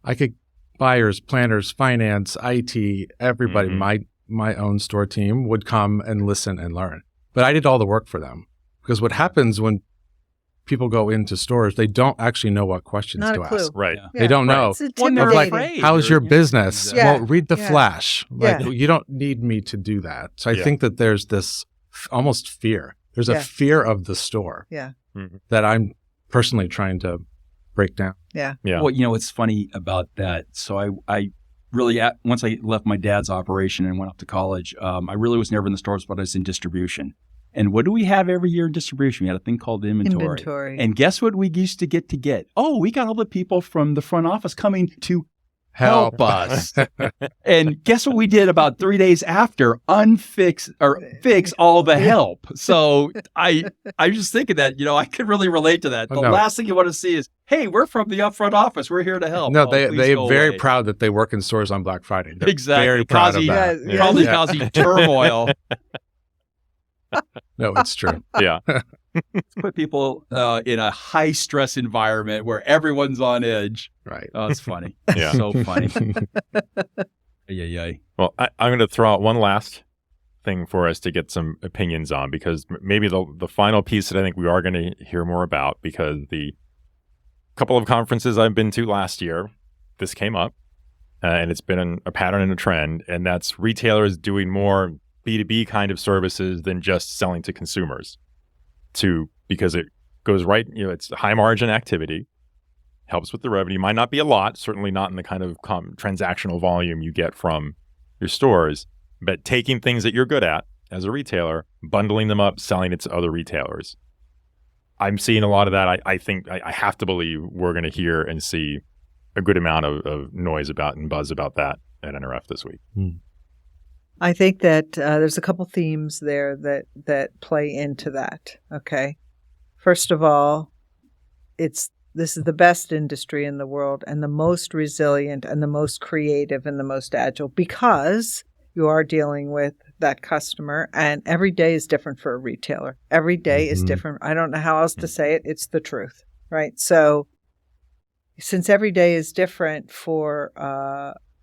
I could buyers, planners, finance, IT, everybody, my own store team would come and listen and learn. But I did all the work for them, because what happens when people go into stores, they don't actually know what questions Not to a clue. ask. Right. Yeah. They don't know. It's Well, they're intimidating. afraid. How's your business? Exactly. Well, read the flash. Like, Yeah. you don't need me to do that. So I Yeah. think that there's this almost fear. There's a fear of the store Yeah. that I'm personally trying to break down. Yeah. Well, what's funny about that? So I really, once I left my dad's operation and went off to college, I really was never in the stores, but I was in distribution. And what do we have every year in distribution? We had a thing called inventory. And guess what we used to get? Oh, we got all the people from the front office coming to help us. And guess what we did about 3 days after? Fix all the help. So I'm just thinking that, I could really relate to that. The last thing you want to see is, hey, we're from the upfront office. We're here to help. No, they're very proud that they work in stores on Black Friday. They're exactly. very proud of that. Probably causing turmoil. No, it's true. Yeah. Put people in a high stress environment where everyone's on edge. Right. Oh, it's funny. Yeah. So funny. Yeah. Well, I'm going to throw out one last thing for us to get some opinions on, because maybe the final piece that I think we are going to hear more about, because the couple of conferences I've been to last year, this came up, and it's been a pattern and a trend, and that's retailers doing more B2B kind of services than just selling to consumers, because it goes right, it's high margin activity, helps with the revenue, might not be a lot, certainly not in the kind of transactional volume you get from your stores, but taking things that you're good at as a retailer, bundling them up, selling it to other retailers. I'm seeing a lot of that. I think I have to believe we're going to hear and see a good amount of noise about and buzz about that at NRF this week. I think that there's a couple themes there that play into that. Okay. First of all, this is the best industry in the world, and the most resilient and the most creative and the most agile, because you are dealing with that customer, and every day is different for a retailer. Every day is different. I don't know how else to say it. It's the truth, right? So since every day is different for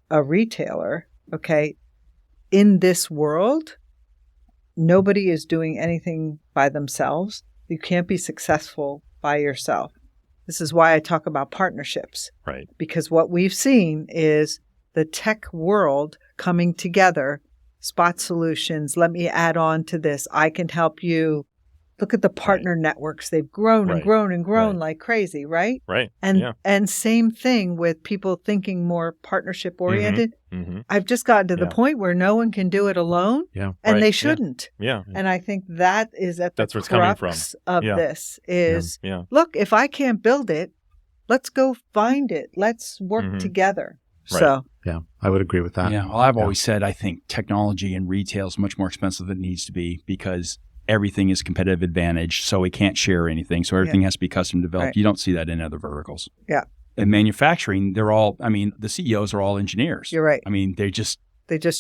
a retailer, okay, in this world, nobody is doing anything by themselves. You can't be successful by yourself. This is why I talk about partnerships. Right. Because what we've seen is the tech world coming together, Spot Solutions, let me add on to this. I can help you. Look at the partner networks. They've grown and grown and grown like crazy, right? Right. And same thing with people thinking more partnership oriented. I've just gotten to the point where no one can do it alone, and they shouldn't. Yeah. And I think that is at the That's where it's crux of this is, Yeah. look, if I can't build it, let's go find it. Let's work together. Right. So Yeah, I would agree with that. Yeah. Well, I've always said I think technology in retail is much more expensive than it needs to be, because everything is competitive advantage, so we can't share anything. So everything has to be custom developed. Right. You don't see that in other verticals. Yeah. In manufacturing, the CEOs are all engineers. You're right. I mean, they just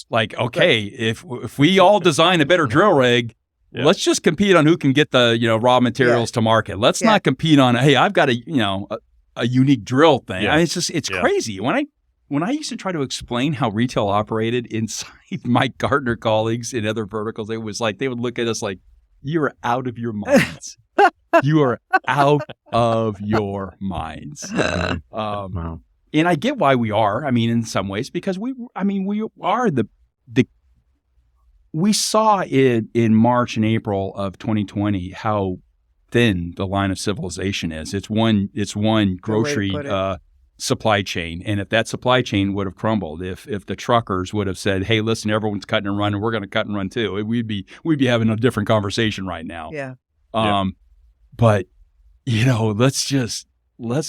like, okay, if we all design a better drill rig, let's just compete on who can get the raw materials to market. Let's not compete on, hey, I've got a unique drill thing. Yeah. I mean, it's crazy. When I used to try to explain how retail operated inside my Gartner colleagues in other verticals, it was like they would look at us like, you're out of your minds. You are out of your minds. Wow. And I get why we are. I mean, in some ways, because we are we saw it in March and April of 2020 how thin the line of civilization is. It's one grocery supply chain, and if that supply chain would have crumbled, if the truckers would have said, "Hey, listen, everyone's cutting and run, and we're going to cut and run too," we'd be having a different conversation right now. Yeah. But let's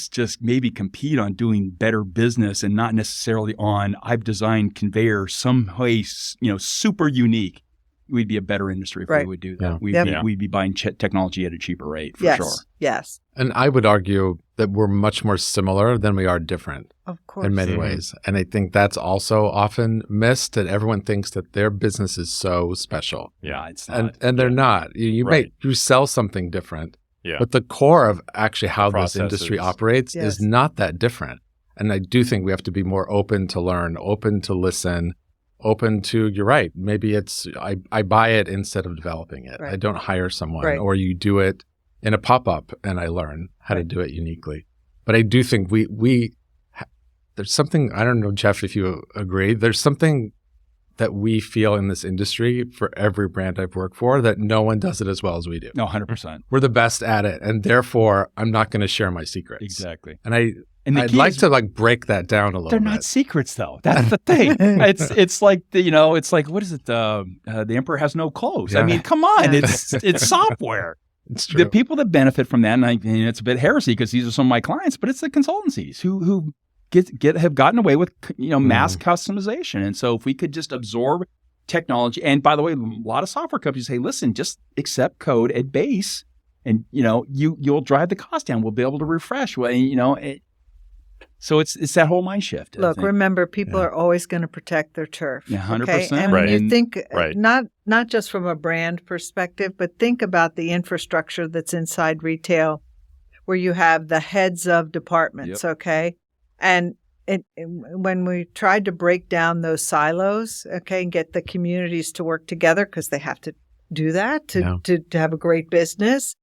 just maybe compete on doing better business and not necessarily on I've designed conveyor some way, super unique. We'd be a better industry if we would do that. We'd be buying technology at a cheaper rate for sure. Yes. And I would argue that we're much more similar than we are different. Of course. In many ways. And I think that's also often missed, that everyone thinks that their business is so special. Yeah, it's not. And they're not. You sell something different. Yeah. But the core of actually how this Processes. industry operates is not that different. And I do think we have to be more open to learn, open to listen, open to, you're right, maybe it's, I buy it instead of developing it. I don't hire someone, or you do it in a pop-up and I learn how to do it uniquely. But I do think there's something, I don't know, Jeff, if you agree, there's something that we feel in this industry for every brand I've worked for that no one does it as well as we do. No, 100%. We're the best at it. And therefore, I'm not going to share my secrets. Exactly. And I'd like to break that down a little bit. They're not secrets though. That's the thing. It's like it's like, what is it? The emperor has no clothes. Yeah. I mean, come on. It's software. It's true. The people that benefit from that, and it's a bit heresy because these are some of my clients, but it's the consultancies who have gotten away with mass customization. And so if we could just absorb technology, and by the way, a lot of software companies say, listen, just accept code at base, and you'll drive the cost down. We'll be able to refresh. So it's that whole mind shift. Look, remember, people are always going to protect their turf. Yeah, 100%. Okay? And when you think, not just from a brand perspective, but think about the infrastructure that's inside retail, where you have the heads of departments, okay? And when we tried to break down those silos, okay, and get the communities to work together, because they have to do that to have a great business,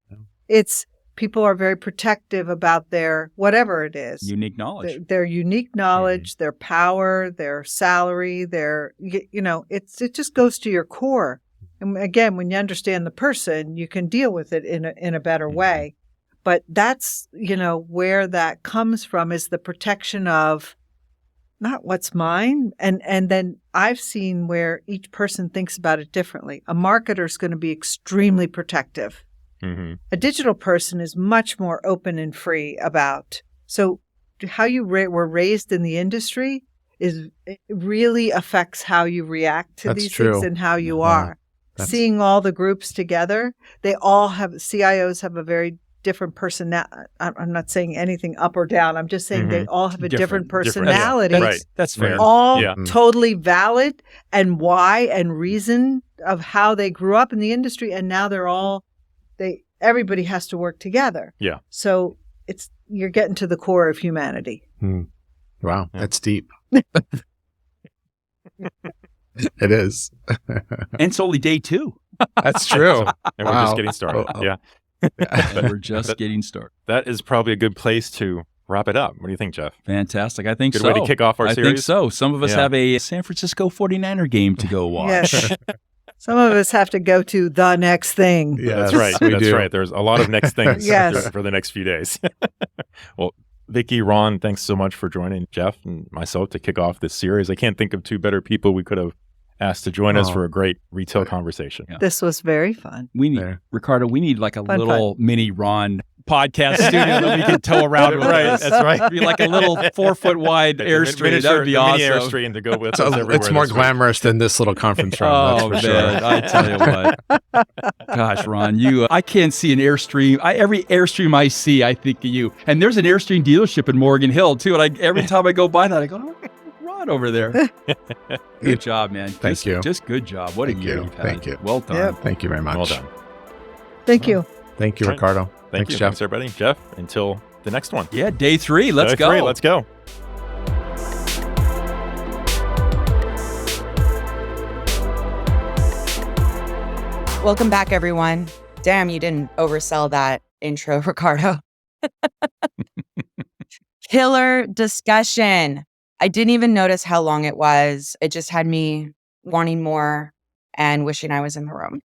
it's people are very protective about their whatever it is. Unique knowledge. Their unique knowledge, their power, their salary, it just goes to your core. And again, when you understand the person, you can deal with it in a better way. But that's, where that comes from, is the protection of not what's mine. And then I've seen where each person thinks about it differently. A marketer is going to be extremely protective. Mm-hmm. A digital person is much more open and free about. So how you were raised in the industry it really affects how you react to these things and how you are. Seeing all the groups together, they all have, CIOs have a very different personality. I'm not saying anything up or down. I'm just saying they all have a different personality. Right. That's fair. All totally valid, and why and reason of how they grew up in the industry. And now everybody has to work together. Yeah. So you're getting to the core of humanity. Wow. That's deep. It is. And it's only day 2. That's true. And we're just getting started. Yeah. We're just getting started. That is probably a good place to wrap it up. What do you think, Jeff? Fantastic. I think good way to kick off our series. I think so. Some of us have a San Francisco 49er game to go watch. Yes. Some of us have to go to the next thing. Yeah, that's right. That's right. There's a lot of next things for the next few days. Well, Vicki, Ron, thanks so much for joining Jeff and myself to kick off this series. I can't think of 2 better people we could have asked to join us for a great retail conversation. Yeah. This was very fun. Ricardo, we need like a little mini Ron podcast studio that we can tow around with. Right, that's right. Be like a little 4-foot wide Airstream. That would be awesome. Mini Airstream to go with us everywhere. It's more glamorous than this little conference room. Oh, man. Sure. I tell you what. Gosh, Ron, I can't see an Airstream. Every Airstream I see, I think of you. And there's an Airstream dealership in Morgan Hill, too. And every time I go by that, I go, oh, Ron over there. Good job, man. Thank you. Just good job. What a year you've had. Thank you. Well done. Yep. Thank you very much. Well done. Thank you. Thank you, Ricardo. Thanks, Jeff. Thanks, everybody. Jeff, until the next one. Yeah, day 3. Let's go. Let's go. Welcome back, everyone. Damn, you didn't oversell that intro, Ricardo. Killer discussion. I didn't even notice how long it was. It just had me wanting more and wishing I was in the room.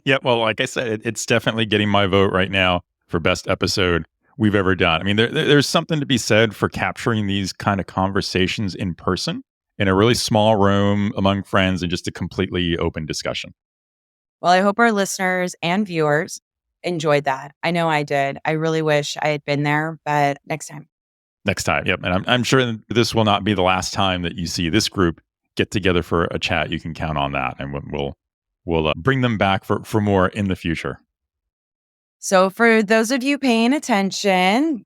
Yeah, well, like I said, it's definitely getting my vote right now for best episode we've ever done. I mean, there's something to be said for capturing these kind of conversations in person, in a really small room among friends, and just a completely open discussion. Well, I hope our listeners and viewers enjoyed that. I know I did. I really wish I had been there, but next time. Next time. Yep. And I'm sure this will not be the last time that you see this group get together for a chat. You can count on that. And we'll bring them back for more in the future. So for those of you paying attention,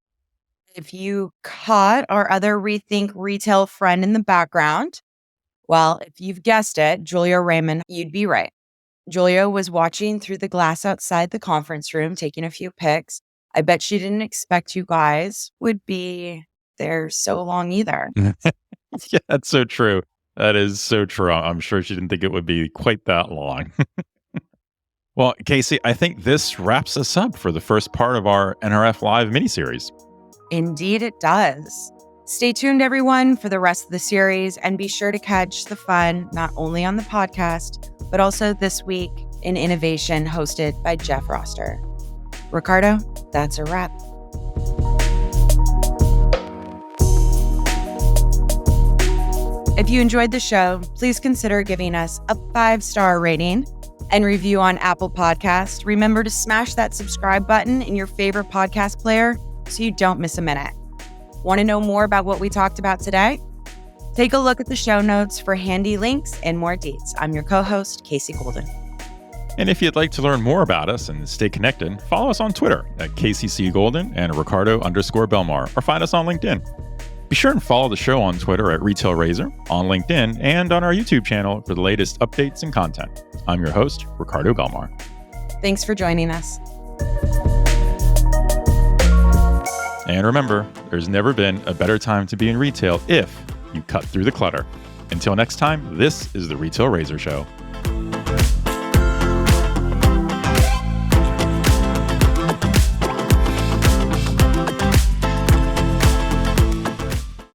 if you caught our other Rethink Retail friend in the background, well, if you've guessed it, Julia Raymond, you'd be right. Julia was watching through the glass outside the conference room, taking a few pics. I bet she didn't expect you guys would be there so long either. Yeah, that's so true. That is so true. I'm sure she didn't think it would be quite that long. Well, Casey, I think this wraps us up for the first part of our NRF Live miniseries. Indeed, it does. Stay tuned, everyone, for the rest of the series, and be sure to catch the fun not only on the podcast, but also this week in Innovation, hosted by Jeff Roster. Ricardo, that's a wrap. If you enjoyed the show, please consider giving us a 5-star rating and review on Apple Podcasts. Remember to smash that subscribe button in your favorite podcast player so you don't miss a minute. Want to know more about what we talked about today? Take a look at the show notes for handy links and more deets. I'm your co-host, Casey Golden. And if you'd like to learn more about us and stay connected, follow us on Twitter at KCC and Ricardo_Belmar, or find us on LinkedIn. Be sure and follow the show on Twitter at RetailRazor, on LinkedIn, and on our YouTube channel for the latest updates and content. I'm your host, Ricardo Belmar. Thanks for joining us. And remember, there's never been a better time to be in retail if you cut through the clutter. Until next time, this is the Retail Razor Show.